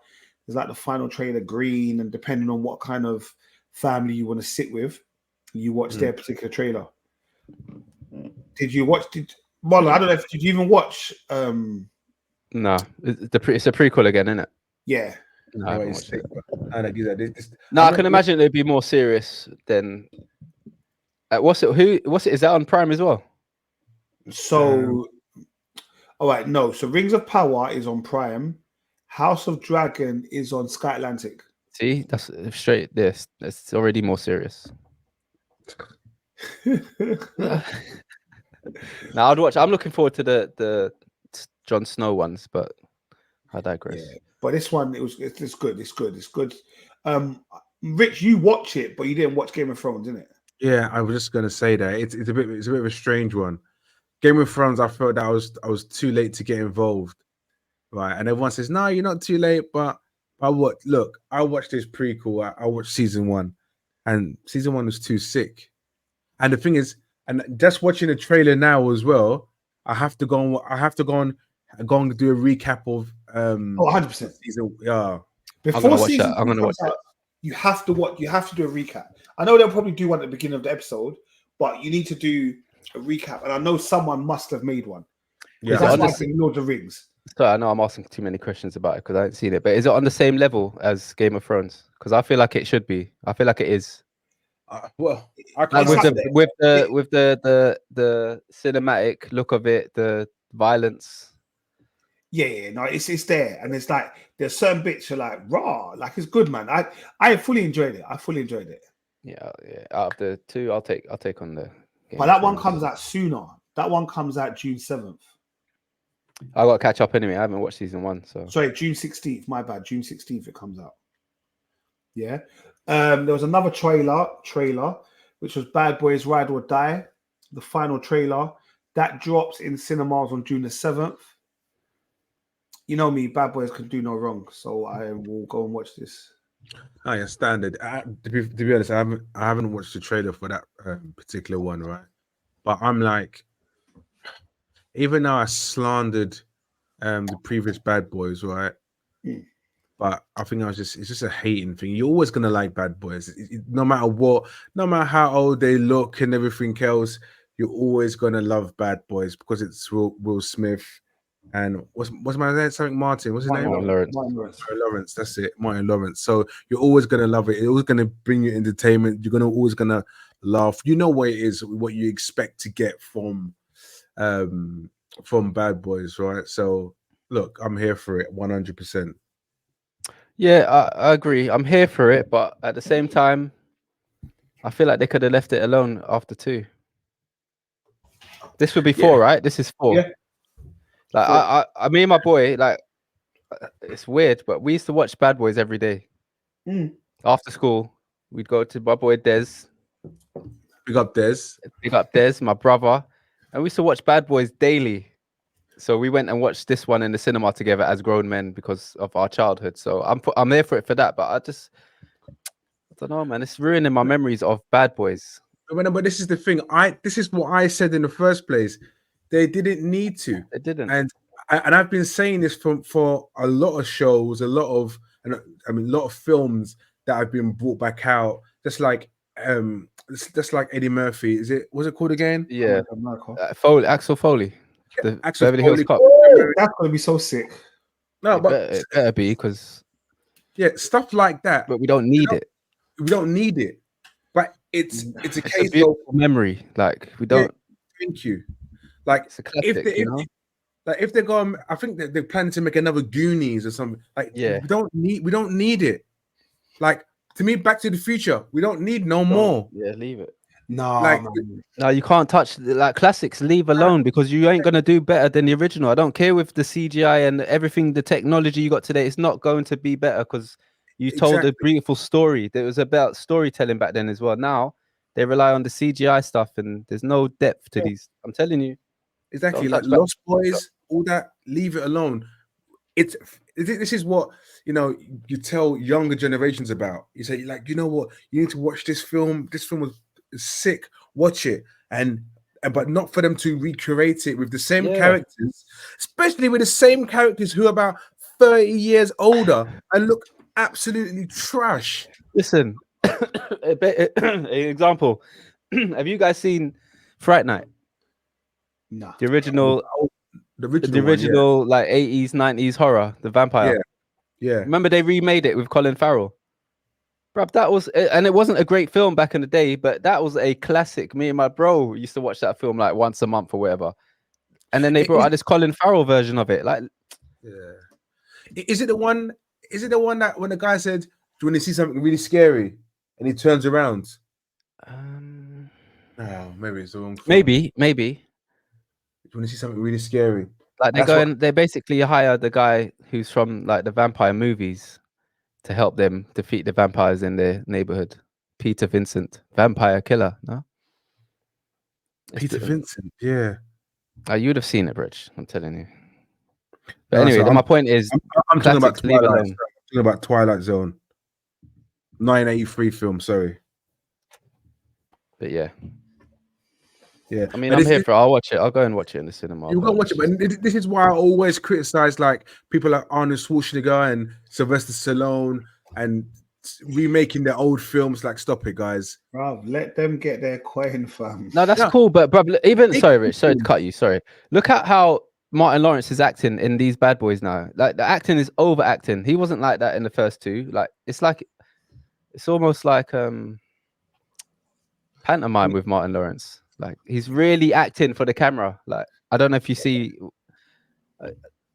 There's like the final trailer green, and depending on what kind of family you want to sit with, you watch their particular trailer. Did you watch? Well, I don't know. Did you even watch?
No, it's a prequel again, isn't it?
Yeah.
No, I haven't watched it.
I
can imagine it'd be more serious than. What's it? Is that on Prime as well?
So, all right, no. So Rings of Power is on Prime. House of Dragon is on Sky Atlantic.
See, that's straight. This that's already more serious. Now I'd watch. I'm looking forward to the Jon Snow ones, but I digress.
Yeah, but this one, it's good. It's good. It's good. Rich, you watch it, but you didn't watch Game of Thrones, didn't it?
Yeah, I was just gonna say that it's a bit of a strange one. Game of Thrones, I felt that I was too late to get involved, right? And everyone says, "No, you're not too late." But what? Look, I watched this prequel. I watched season 1, and season 1 was too sick. And the thing is, and just watching the trailer now as well, I have to go and do a recap of
100%.
season. Yeah,
Before
watch
season
that. I'm
2
gonna watch
comes out, you have to do a recap. I know they'll probably do one at the beginning of the episode, but you need to do a recap. And I know someone must have made one.
yeah.
That's like in Lord of the Rings.
So I know I'm asking too many questions about it because I haven't seen it. But is it on the same level as Game of Thrones? Because I feel like it should be. I feel like it is.
Well, I
Like
can't
with the cinematic look of it, the violence.
Yeah, no, it's there, and it's like there's certain bits are like raw, like it's good, man. I fully enjoyed it.
Yeah. Out of the two, I'll take on the.
But that one comes out sooner. That one comes out June 7th.
I got to catch up anyway. I haven't watched season 1, so
sorry, June 16th. My bad. June 16th it comes out. Yeah. There was another trailer, which was Bad Boys Ride or Die, the final trailer that drops in cinemas on June the 7th. You know me, Bad Boys can do no wrong, so I will go and watch this.
Oh yeah, standard. To be honest, I haven't watched the trailer for that particular one, right? But I'm like, even though I slandered the previous Bad Boys, right?
Mm.
But I think it's just a hating thing. You're always gonna like Bad Boys, no matter what, no matter how old they look and everything else. You're always gonna love Bad Boys because it's Will Smith and what's my name? Something Martin. What's his name?
Martin
Lawrence. That's it, Martin Lawrence. So you're always gonna love it. It's always gonna bring you entertainment. You're always gonna laugh. You know what it is, what you expect to get from Bad Boys, right? So look, I'm here for it 100%.
Yeah, I agree. I'm here for it, but at the same time, I feel like they could have left it alone after 2. This would be 4, right? This is 4.
Yeah.
Like I me and my boy, like it's weird, but we used to watch Bad Boys every day. After school. We'd go to my boy Des.
Big up Des,
my brother, and we used to watch Bad Boys daily. So we went and watched this one in the cinema together as grown men because of our childhood. So I'm there for it for that, but I don't know, man. It's ruining my memories of Bad Boys.
But this is the thing. This is what I said in the first place. They didn't need to.
They didn't.
And I've been saying this for a lot of shows, a lot of films that have been brought back out. Just like Eddie Murphy. What's it called again?
Yeah, Axel Foley. The
Axel
Beverly Hills Cop.
That's gonna be so sick.
No, but
it better be because
stuff like that.
But we don't need it.
We don't need it. But it's a case
of memory. Like we don't.
Yeah, thank you. Like
it's a classic,
if they go, I think that they're planning to make another Goonies or something. Like we don't need it. Like to me, Back to the Future, we don't need no more.
Yeah, leave it.
No,
you can't touch like classics. Leave alone because you ain't gonna do better than the original. I don't care with the CGI and everything, the technology you got today. It's not going to be better because you told a beautiful story. That was about storytelling back then as well. Now they rely on the CGI stuff and there's no depth to these. I'm telling you.
Exactly, like Lost Boys, all that. Leave it alone. This is what you tell younger generations about. You say, like, you know what, you need to watch this film. This film was sick. Watch it, but not for them to recreate it with the same characters, especially with the same characters who are about 30 years older and look absolutely trash.
Listen, an example. Have you guys seen Fright Night?
No.
The original
one,
like 80s, 90s horror, the vampire.
Yeah.
Remember they remade it with Colin Farrell? Bruv, that was, and it wasn't a great film back in the day, but that was a classic. Me and my bro used to watch that film like once a month or whatever. And then they brought out this Colin Farrell version of it. Like,
Is it the one that when the guy said, "Do you want to see something really scary?" and he turns around? No, maybe it's the wrong film.
Maybe.
Do you want to see something really scary?
Like they basically hire the guy who's from like the vampire movies to help them defeat the vampires in their neighborhood. Peter Vincent, vampire killer. No,
Peter Vincent. Yeah.
You would have seen it, Rich. I'm telling you. But
No,
anyway,
so
my point is,
I'm talking about
classics, leave
Twilight.
alone.
I'm talking about Twilight Zone, 1983 film. Sorry.
But yeah. I mean,
but
I'm here for. I'll watch it. I'll go and watch it in the cinema.
You go watch it, but this is why I always criticize like people like Arnold Schwarzenegger and Sylvester Stallone and remaking their old films. Like, stop it, guys.
Bro, let them get their coin, fam.
No, that's cool, but bro, even sorry, Rich, sorry to cut you. Sorry. Look at how Martin Lawrence is acting in these Bad Boys now. Like the acting is overacting. He wasn't like that in the first two. Like it's almost like pantomime with Martin Lawrence. Like he's really acting for the camera. Like I don't know if you see,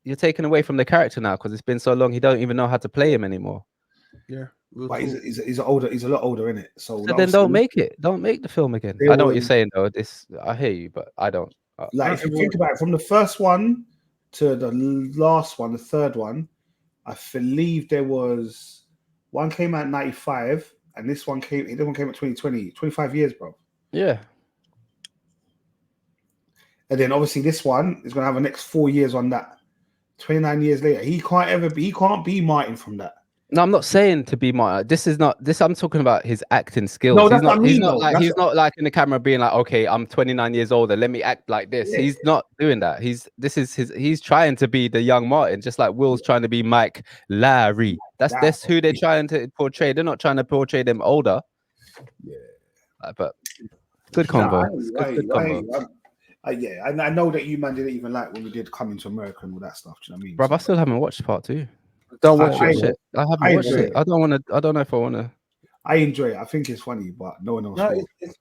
you're taken away from the character now because it's been so long. He don't even know how to play him anymore.
Yeah,
but he's older. He's a lot older, isn't it? So
then don't make it. Don't make the film again. I know what you're saying though. I hear you, but I don't.
Like if you think about it, from the first one to the last one, the third one, I believe there was one came out in 95, and this one came. The one came out 2020. 25 years, bro.
Yeah.
And then obviously this one is going to have the next 4 years on that. 29 years later, he can't be Martin from that.
No, I'm not saying to be Martin. This is not this. I'm talking about his acting skills.
No, that's what I mean.
He's not like in the camera being like, okay, I'm 29 years older. Let me act like this. Yeah. He's not doing that. He's trying to be the young Martin, just like Will's trying to be Mike Larry. That's who they're trying to portray. They're not trying to portray them older. Yeah, but good convo. Good convo.
Yeah, I know that you man didn't even like when we did Coming to America and all that stuff. Do you know what I mean?
Bro, I still haven't watched part 2.
Don't watch it.
I haven't watched it. I don't want to. I don't know if I want to.
I enjoy it. I think it's funny, but no one else.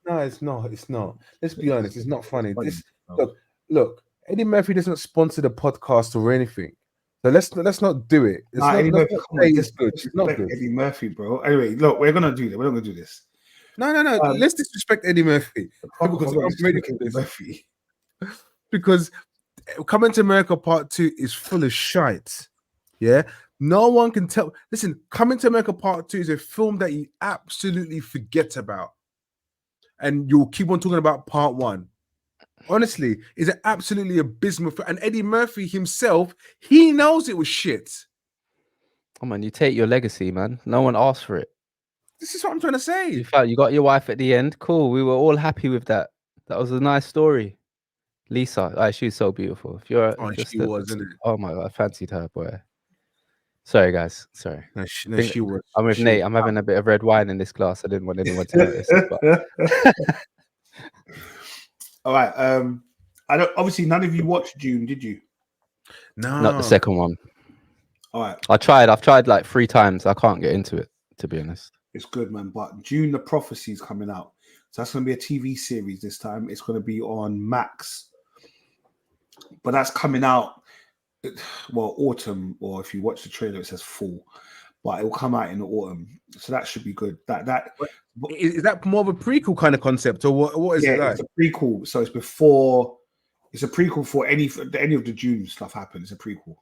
No, it's not. Let's be honest. It's not funny. Look. Eddie Murphy doesn't sponsor the podcast or anything, so let's not do it.
Eddie Murphy,
it's good. It's not good.
Eddie Murphy, bro. Anyway, look, we're gonna do that. We're not gonna do this.
No. Let's disrespect Eddie Murphy because Coming to America Part 2 is full of shite. Yeah. No one can tell. Listen, Coming to America Part 2 is a film that you absolutely forget about. And you'll keep on talking about Part 1. Honestly, it's an absolutely abysmal film. And Eddie Murphy himself, he knows it was shit.
Come on, you take your legacy, man. No one asked for it.
This is what I'm trying to say.
You got your wife at the end. Cool. We were all happy with that. That was a nice story. Lisa, she was so beautiful. If you're
she was, isn't it?
Oh my God, I fancied her, boy. Sorry, guys. Sorry.
No, she was.
I'm with Nate. I'm having a bit of red wine in this glass. I didn't want anyone to notice.
All right. I don't. Obviously, none of you watched Dune, did you?
No,
not the second one.
All right.
I've tried like 3 times. I can't get into it, to be honest.
It's good, man. But Dune: The Prophecy is coming out, so that's going to be a TV series this time. It's going to be on Max, but that's coming out. Well, autumn, or if you watch the trailer, it says fall, but it will come out in the autumn, so that should be good.
Is that more of a prequel kind of concept, or what is it like?
It's a prequel, so it's before. It's a prequel for any of the Dune stuff happens. It's a prequel.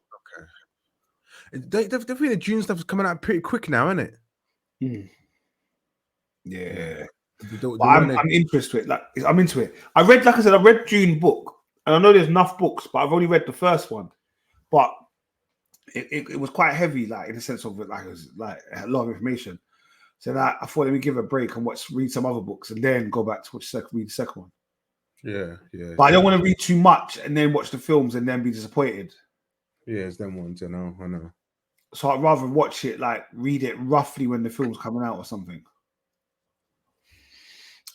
Okay. Definitely the Dune stuff is coming out pretty quick now, isn't it?
Yeah. I'm interested. I'm into it. I read Dune book, and I know there's enough books, but I've only read the first one. But it was quite heavy, like in the sense of it was like a lot of information. So I thought let me give it a break and read some other books and then go back to read the second one.
Yeah.
But I don't want to read too much and then watch the films and then be disappointed.
Yeah, it's them ones, I know.
So I'd rather watch it, read it roughly when the film's coming out or something.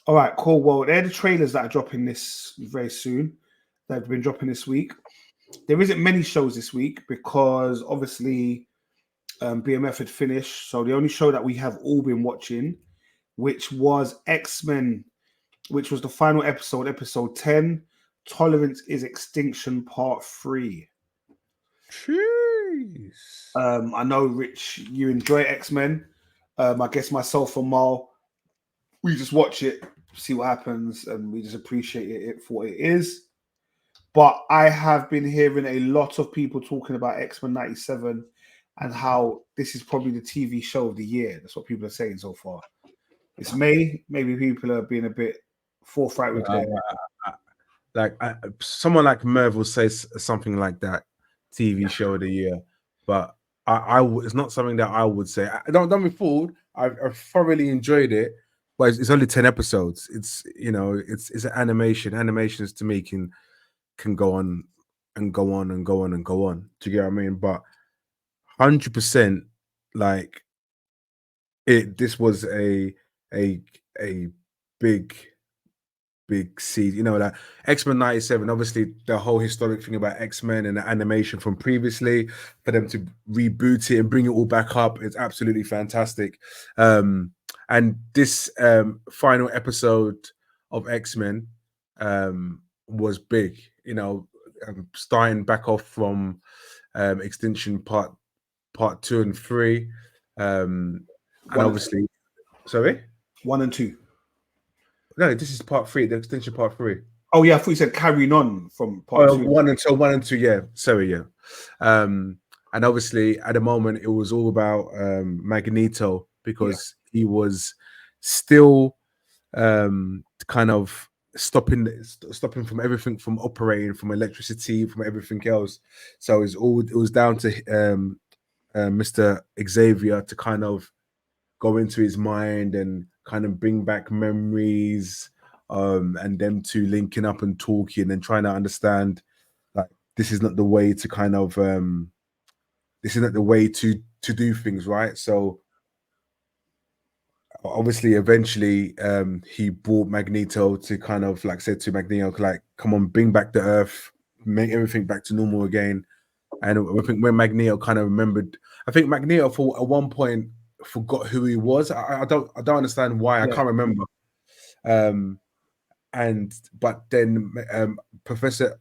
All right, cool. Well, they're the trailers that are dropping this very soon. They've been dropping this week. There isn't many shows this week because obviously BMF had finished. So the only show that we have all been watching, which was X-Men, which was the final episode 10, Tolerance is Extinction Part 3.
Jeez.
I know, Rich, you enjoy X-Men. I guess myself and Mal, we just watch it, see what happens, and we just appreciate it for what it is. But I have been hearing a lot of people talking about X-Men 97 and how this is probably the TV show of the year. That's what people are saying so far. It's May. Maybe people are being a bit forthright with their...
someone like Merv will say something like that, TV show of the year, but it's not something that I would say. Don't be fooled. I thoroughly enjoyed it, but it's only 10 episodes. It's it's an animation. Animations to me can go on and go on and go on and go on. Do you get what I mean? But 100%, like this was a big seed, like X-Men 97, obviously the whole historic thing about X-Men and the animation from previously, for them to reboot it and bring it all back up, it's absolutely fantastic. And this final episode of X-Men was big, starting back off from Extinction Part 2 and 3, and obviously, sorry,
1 and 2.
No, this is Part 3, the Extinction Part 3.
Oh yeah, I thought you said carrying on from Part 2.
1 and 2, yeah. Sorry, yeah. And obviously, at the moment, it was all about Magneto, because he was still kind of stopping from everything, from operating, from electricity, from everything else. So it was down to Mr. Xavier to kind of go into his mind and kind of bring back memories, and them two linking up and talking and trying to understand, like, this is not the way to kind of this isn't the way to do things, right? So obviously eventually he brought Magneto to kind of, like, said to Magneto, like, come on, bring back the Earth, make everything back to normal again. And I think when Magneto kind of remembered, I think Magneto at one point forgot who he was. I don't understand why. I can't remember. But then Professor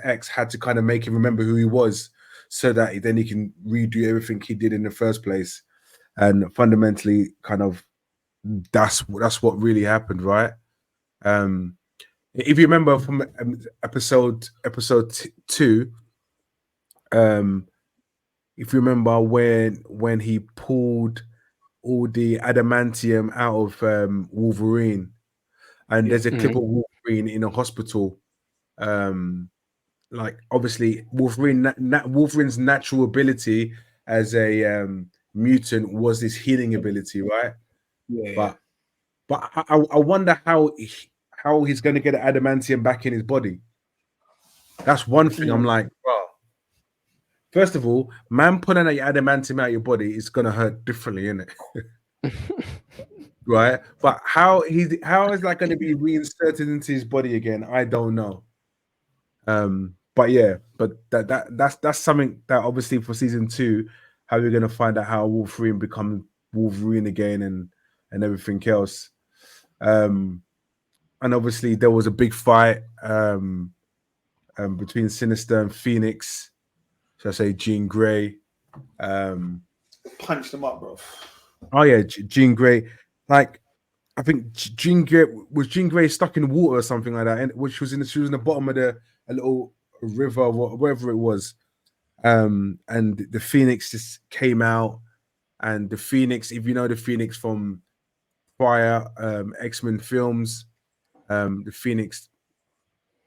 X had to kind of make him remember who he was, so that then he can redo everything he did in the first place. And fundamentally, kind of that's what really happened, right? If you remember from episode 2, if you remember when he pulled all the adamantium out of Wolverine, and there's a clip of Wolverine in a hospital. Like, obviously Wolverine's natural ability as a mutant was this healing ability, right? But I wonder how he's going to get the adamantium back in his body. That's one thing. I'm like, bro, first of all, man, pulling out your adamantium out of your body is going to hurt differently, isn't it? Right? But how is that going to be reinserted into his body again? I don't know. But yeah, but that's something that obviously for season 2, how we're going to find out how Wolverine become Wolverine again and everything else. And obviously there was a big fight between Sinister and Phoenix. Should I say Jean Grey?
Punched them up, bro.
Oh yeah, Jean Grey. Like, I think Jean Grey stuck in the water or something like that, and she was in the bottom of a little river or wherever it was. And the Phoenix just came out, and the Phoenix, if you know the Phoenix from prior X-Men films, the Phoenix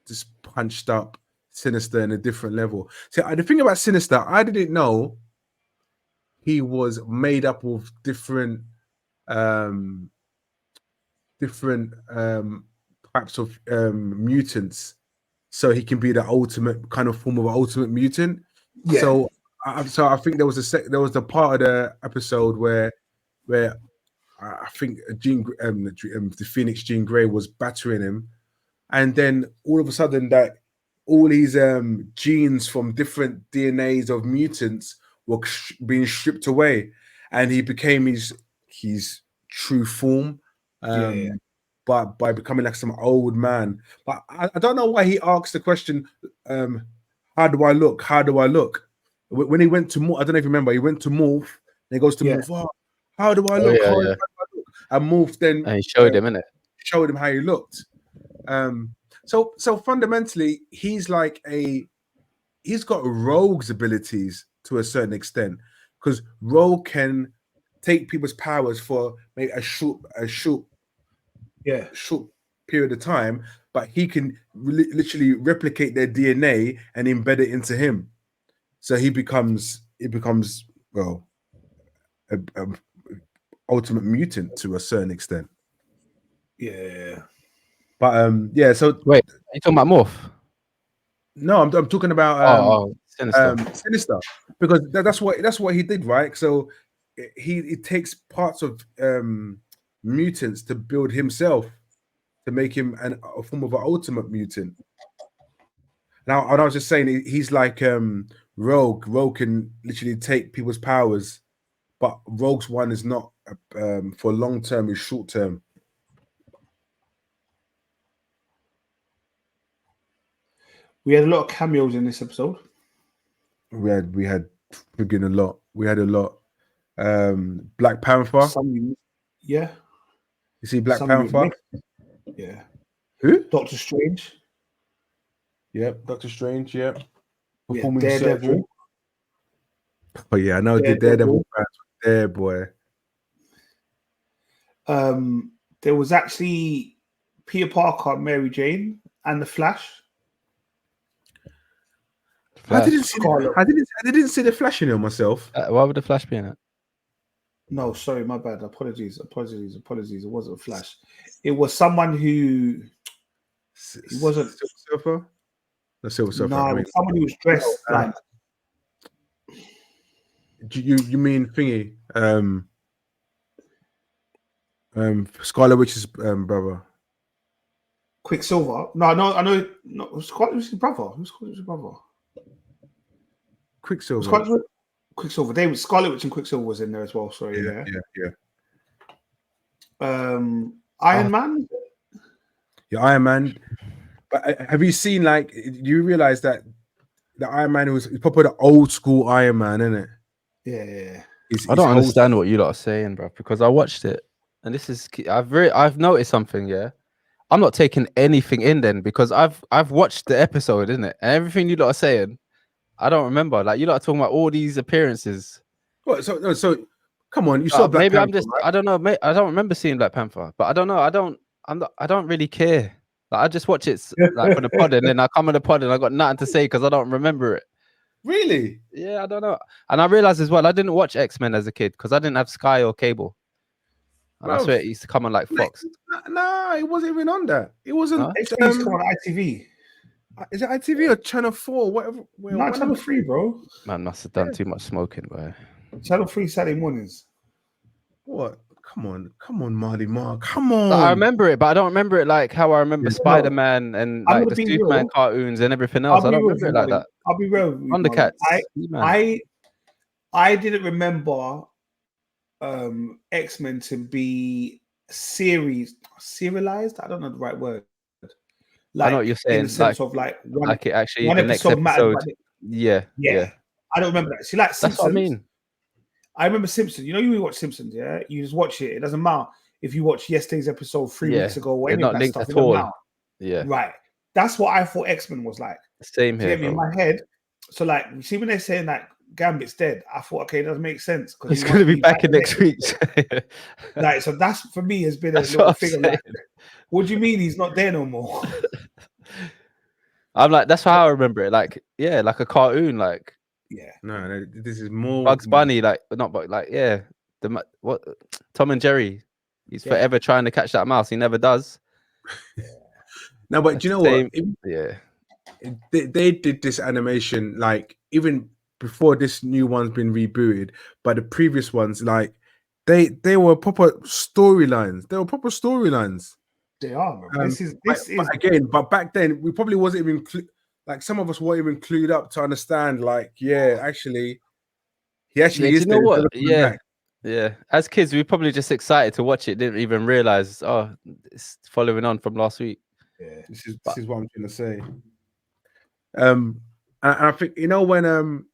just punched up Sinister in a different level. So the thing about Sinister, I didn't know he was made up of different types of mutants, so he can be the ultimate kind of form of ultimate mutant. Yeah. So I think there was the part of the episode where I think the Phoenix Jean Grey was battering him, and then all of a sudden that all these genes from different DNAs of mutants were being stripped away, and he became his true form. But by becoming like some old man. But I don't know why he asked the question, how do I look? How do I look? When he went to Morph, I don't know if you remember, he went to Morph, and he goes to Morph, oh, how do I look? How do I look? And Morph then
and he showed him, innit?
Showed him how he looked. So fundamentally, he's got Rogue's abilities to a certain extent, because Rogue can take people's powers for maybe a short period of time, but he can literally replicate their DNA and embed it into him. So he becomes well, a ultimate mutant to a certain extent.
Yeah.
But yeah. So
wait, are you talking about Morph?
No, I'm talking about
Sinister.
because that's what he did, right? So he takes parts of mutants to build himself, to make him a form of an ultimate mutant. Now, and I was just saying, he's like Rogue. Rogue can literally take people's powers, but Rogue's one is not for long term; is short term.
We had a lot of cameos in this episode.
We had friggin' a lot. We had a lot. Black Panther.
Yeah.
You see Black Panther?
Yeah.
Who?
Doctor Strange.
Yep, Doctor Strange. Yep.
Performing Daredevil.
Oh yeah, I know the Daredevil fans were there, boy.
There was actually Peter Parker, Mary Jane, and the Flash.
I didn't see the Flash in it myself.
Why would the Flash be in it?
No, sorry, my bad. Apologies. It wasn't Flash. It was someone who he wasn't
Silver Surfer. The Silver Surfer.
No, someone who was dressed like.
You mean thingy? Scarlet Witch's brother.
Quicksilver. No, I know. No, Scarlet Witch's brother. Who's Scarlet Witch's brother?
Quicksilver.
Quicksilver. David Scarlet Witch and Quicksilver was in there as well. Sorry.
Yeah.
Iron Man.
Yeah, Iron Man. But have you seen, like, do you realize that the Iron Man was probably the old school Iron Man, isn't it?
Yeah.
I don't understand what you lot are saying, bro, because I watched it and this is I've noticed something. Yeah, I'm not taking anything in then because I've watched the episode, isn't it? And everything you lot are saying, I don't remember. Like, you lot are talking about all these appearances.
What? So come on, you saw Black
maybe
Panther,
I'm just
right?
I don't know. I don't remember seeing Black Panther, but I don't know. I don't really care. Like, I just watch it like for the pod, and then I come on the pod and I got nothing to say because I don't remember it.
Really?
Yeah, I don't know. And I realized as well, I didn't watch X-Men as a kid because I didn't have Sky or cable. And I swear it used to come on like Fox.
No, it wasn't even on that. It wasn't.
Huh? X-Men used to come on ITV.
Is it ITV or Channel 4? Whatever.
No, Channel 3, bro.
Man must have done too much smoking, bro.
Channel 3 Saturday mornings.
What? Come on, Marley Mark. Come on.
I remember it, but I don't remember it like how I remember Spider-Man and like the Superman cartoons and everything else. I don't remember it like that.
I'll be real with you,
Thundercats.
I didn't remember X-Men to be serialized. I don't know the right word.
Like, I know what you're saying.
In the sense of like
it actually one the next episode. Yeah.
I don't remember that. See, like Simpsons.
That's what I mean.
I remember Simpsons. You know, you watch Simpsons, yeah? You just watch it. It doesn't matter if you watch yesterday's episode 3 weeks ago or any of that stuff. It doesn't matter.
Yeah.
Right. That's what I thought X-Men was like.
Same here.
In my head. So, like, you see when they're saying that Gambit's dead, I thought, okay, it doesn't make sense.
He's going to be back in next week.
Like, so that's for me has been a little figure. Like, what do you mean he's not there no more?
I'm like, that's how I remember it. Like, yeah, like a cartoon, like.
Yeah.
No, this is more
Bugs Bunny, like what Tom and Jerry. He's forever trying to catch that mouse. He never does.
No, but do you know what? They did this animation like even before this new one's been rebooted, but the previous ones, like they were proper storylines.
They are, bro. This is
again, but back then we probably wasn't even like some of us weren't even clued up to understand. Like, actually, he actually is.
You know what? Yeah. As kids, we were probably just excited to watch it. Didn't even realize, it's following on from last week.
Yeah, this is what I'm trying to say. And I think when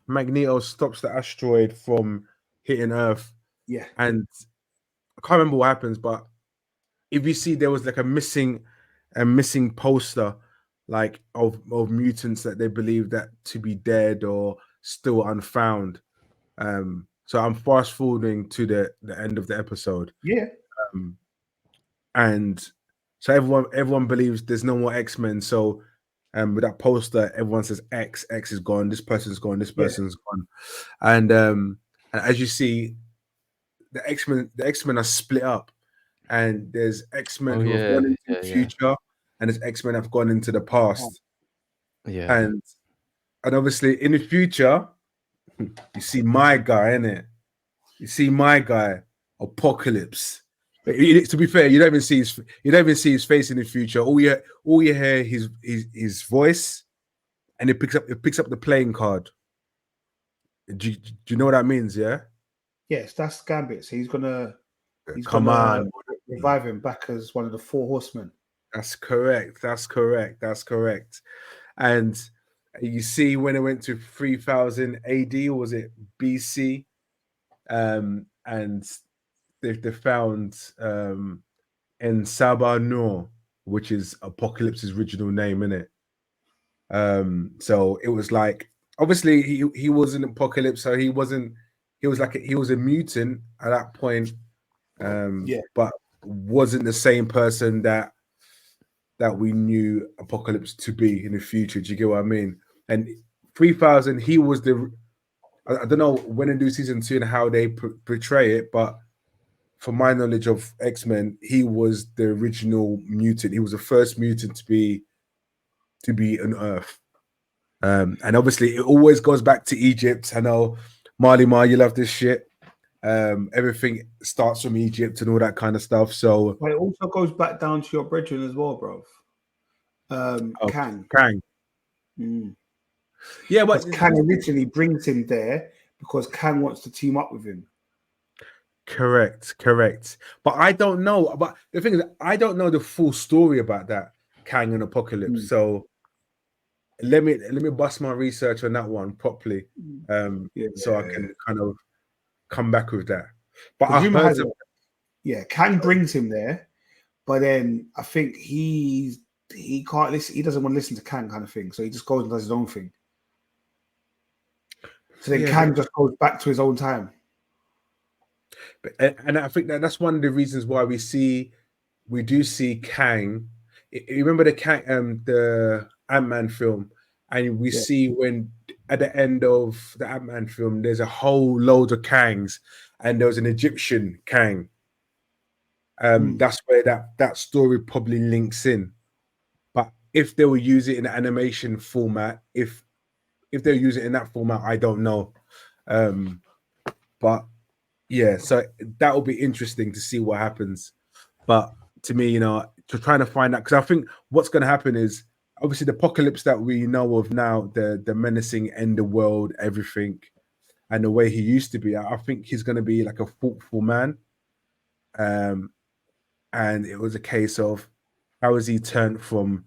Magneto stops the asteroid from hitting Earth.
Yeah,
and I can't remember what happens, but if you see there was like a missing a missing poster, like of mutants that they believe that to be dead or still unfound. So I'm fast forwarding to the end of the episode.
Yeah.
And so everyone believes there's no more X-Men. So with that poster, everyone says X is gone, this person's gone, this person's gone. And as you see, the X-Men are split up. And there's X-Men who have gone into the future, and there's X-Men have gone into the past.
Yeah.
And obviously in the future, you see my guy, innit? You see my guy, Apocalypse. To be fair, you don't even see his face in the future. All you hear his voice, and it picks up the playing card. Do you know what that means? Yeah.
Yes, that's Gambit. So he's gonna revive him back as one of the 4 horsemen.
That's correct. And you see when it went to 3000 AD, or was it BC? And they found in Sabanur, which is Apocalypse's original name, innit? So it was like, obviously he wasn't Apocalypse, so he was a mutant at that point, but wasn't the same person that we knew Apocalypse to be in the future. Do you get what I mean? And 3000, he was I don't know when they do season 2 and how they portray it, but from my knowledge of X-Men, he was the original mutant. He was the first mutant to be on Earth. And obviously, it always goes back to Egypt. I know, Marley Ma, you love this shit. Everything starts from Egypt and all that kind of stuff. So,
but it also goes back down to your brethren as well, bro. Kang. Yeah, but Kang originally brings him there because Kang wants to team up with him.
Correct. But I don't know. But the thing is, I don't know the full story about that Kang and Apocalypse. So let me bust my research on that one properly, so I can kind of come back with that. But
Kang brings him there, but then I think he can't listen. He doesn't want to listen to Kang, kind of thing. So he just goes and does his own thing. So then Kang just goes back to his own time.
And I think that's one of the reasons why we do see Kang. You remember the Ant-Man film, and we see when at the end of the Ant-Man film, there's a whole load of Kangs, and there was an Egyptian Kang. That's where that story probably links in. But if they will use it in the animation format, if they'll use it in that format, I don't know. But yeah, so that will be interesting to see what happens. But to me, to trying to find out, because I think what's going to happen is obviously the Apocalypse that we know of now, the menacing end of world, everything, and the way he used to be. I think he's going to be like a thoughtful man. And it was a case of how has he turned from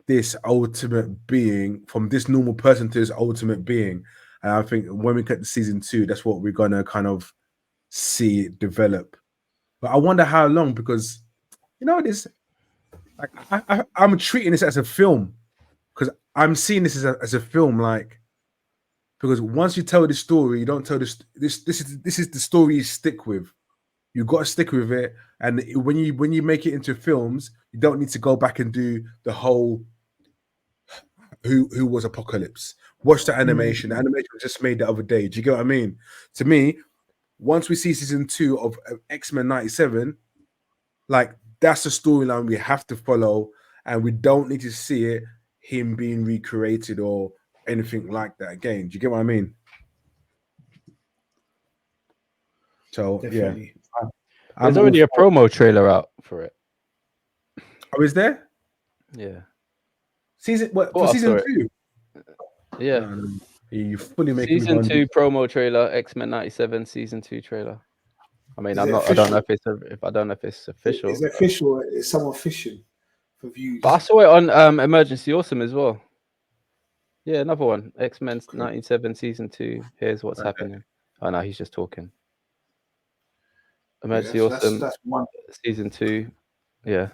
this ultimate being, from this normal person to this ultimate being. And I think when we get to season 2, that's what we're going to kind of see it develop. But I wonder how long, because this, like, I'm treating this as a film, because I'm seeing this as a film, like, because once you tell the story, you don't tell this is the story you stick with. You got to stick with it, and when you make it into films, you don't need to go back and do the whole who was Apocalypse. Watch the animation. The animation was just made the other day. Do you get what I mean? To me, once we see season 2 of X-Men 97, like, that's the storyline we have to follow, and we don't need to see him being recreated or anything like that again. Do you get what I mean? So definitely.
There's already a promo trailer out for it.
Oh, is there?
Yeah.
For season 2?
Yeah.
No. You fully making
season 2 promo trailer, X-Men 97 season 2 trailer. I mean, I don't know if it's official.
It's official. It's someone fishing for views.
But I saw it on Emergency Awesome as well. Yeah, another one. X-Men 97 season 2. Here's what's happening. Oh no, he's just talking. Emergency Awesome.
That's one.
Season 2. Yeah.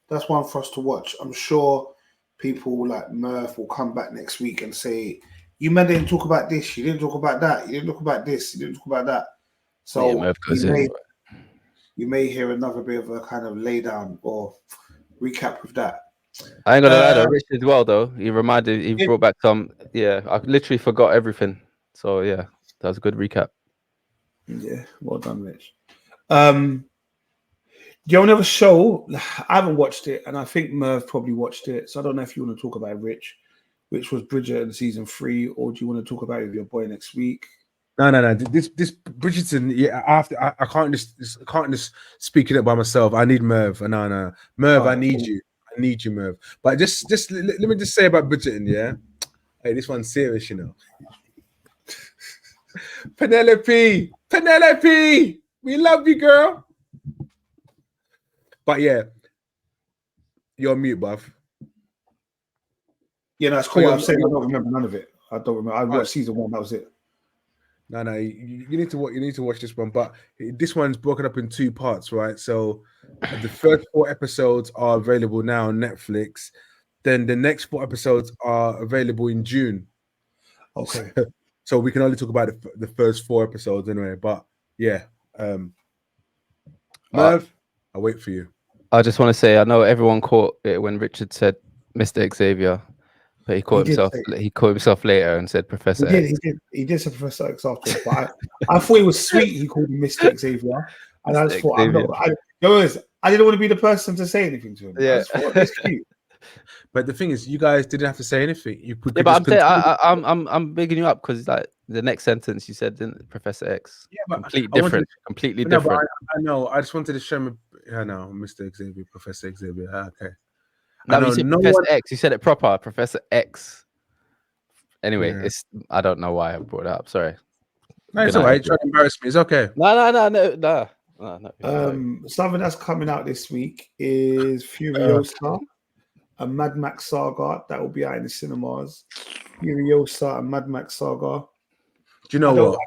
that's one for us to watch. I'm sure people like Murph will come back next week and say, "You man didn't talk about this. You didn't talk about that. You didn't talk about this. You didn't talk about that." So
Murph goes in.
You may hear another bit of a kind of lay down or recap with that.
I ain't gonna lie though, Rich as well though. He brought back some. Yeah, I literally forgot everything. So yeah, that was a good recap.
Yeah, well done, Rich. The only other show I haven't watched it, and I think Merv probably watched it. So I don't know if you want to talk about it, Rich, which was Bridgerton season 3, or do you want to talk about it with your boy next week?
No. This Bridgerton, yeah. I can't just speak it up by myself. I need Merv. No. Merv, I need you. I need you, Merv. But just let me just say about Bridgerton, yeah. Hey, this one's serious, you know. Penelope, we love you, girl. But yeah, you're on mute, buff.
Yeah, that's cool. I'm saying I don't remember none of it. I don't remember. I watched season 1. That was it.
No. You need to watch this one, but this one's broken up in 2 parts, right? So the first 4 episodes are available now on Netflix. Then the next 4 episodes are available in June.
Okay.
So we can only talk about the first 4 episodes anyway. But yeah, Merv, I'll wait for you.
I just want to say I know everyone caught it when Richard said Mr. Xavier. But he caught himself later and said Professor X.
He did say Professor X afterwards, but I thought it was sweet he called him Mr. Xavier. And I just thought, I didn't want to be the person to say anything to him.
Yeah.
I just thought, it's cute.
But the thing is, you guys didn't have to say anything. You could
but I'm bigging you up because like the next sentence you said, didn't Professor X?
Yeah, but
completely different.
I know. I just wanted to show him. I know, Mr. Xavier, Professor Xavier. Okay.
No, you said Professor X. You said it proper, Professor X. Anyway, I don't know why I brought it up. Sorry.
No, it's all right. Try to embarrass me. It's okay.
No.
Something that's coming out this week is Furiosa, a Mad Max saga that will be out in the cinemas. Furiosa, a Mad Max saga.
Do you know what?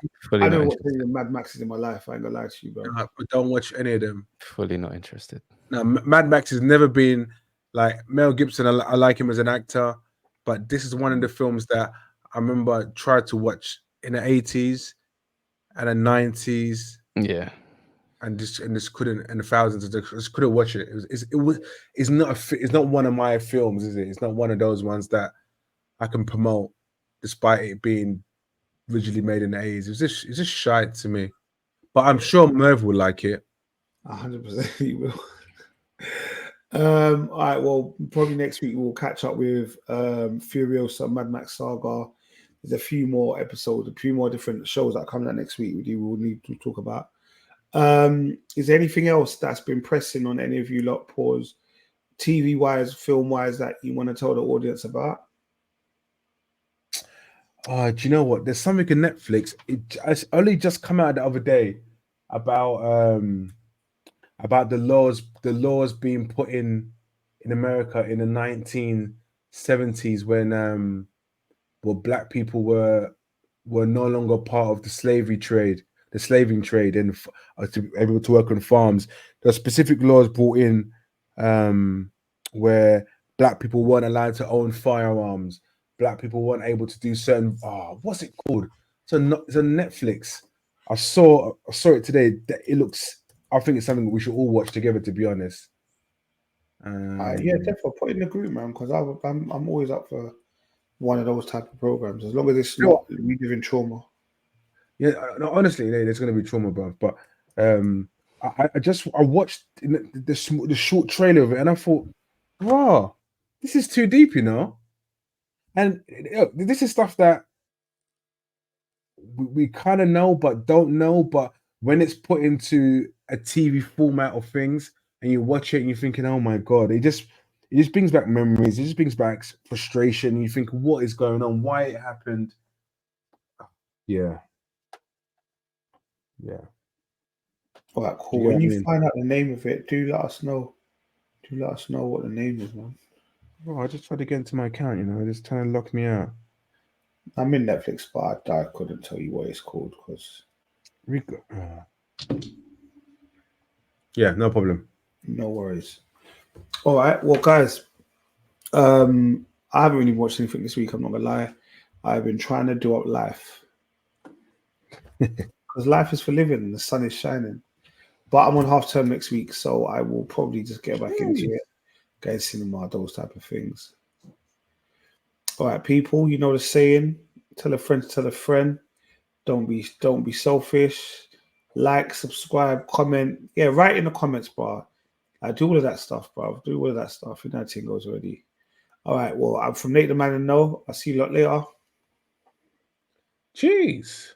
I don't watch any of the Mad Maxes in my life. I ain't gonna lie to you, bro.
I don't watch any of them.
Fully not interested.
No, Mad Max has never been like Mel Gibson. I like him as an actor, but this is one of the films that I remember I tried to watch in the 80s and the 90s.
Yeah.
And this couldn't, and the thousands, just couldn't watch it. It's not one of my films, is it? It's not one of those ones that I can promote, despite it being originally made in the 80s. It's just shite to me. But I'm sure Merv will like it.
100% he will. All right, well, probably next week we'll catch up with Furiosa, Mad Max Saga. There's a few more episodes, a few more different shows that are coming out next week we'll need to talk about. Is there anything else that's been pressing on any of you lot, pause, TV wise, film wise, that you want to tell the audience about?
Do you know what? There's something in Netflix. It's only just come out the other day about the laws being put in America in the 1970s when black people were no longer part of the slaving trade, and to be able to work on farms. There are specific laws brought in where black people weren't allowed to own firearms. Black people weren't able to do certain. What's it called? It's on Netflix. I saw it today. It looks. I think it's something that we should all watch together. To be honest.
Yeah, definitely put it in the group, man. Because I'm always up for one of those type of programs, as long as it's not reliving trauma.
Yeah, no, honestly, there's going to be trauma, bro. But I watched the short trailer of it, and I thought, wow, this is too deep, you know. And this is stuff that we kind of know, but don't know. But when it's put into a TV format of things, and you watch it, and you're thinking, oh my god, it just brings back memories. It just brings back frustration. And you think, what is going on? Why it happened? Yeah.
All right, cool. When you find out the name of it, do let us know. Do let us know what the name is, man.
Oh, I just tried to get into my account, you know, just trying to lock me out.
I'm in Netflix, but I couldn't tell you what it's called because.
Yeah, no problem.
No worries. All right, well, guys, I haven't really watched anything this week. I'm not gonna lie. I've been trying to do up life because life is for living and the sun is shining. But I'm on half term next week, so I will probably just get back into it, go to cinema, those type of things. All right, people, you know the saying: tell a friend to tell a friend. Don't be selfish. Like, subscribe, comment. Yeah, write in the comments bar. I do all of that stuff, bro. Do all of that stuff. You know, that thing goes already. All right. Well, I'm from Nate the Man and No. I'll see you lot later.
Jeez.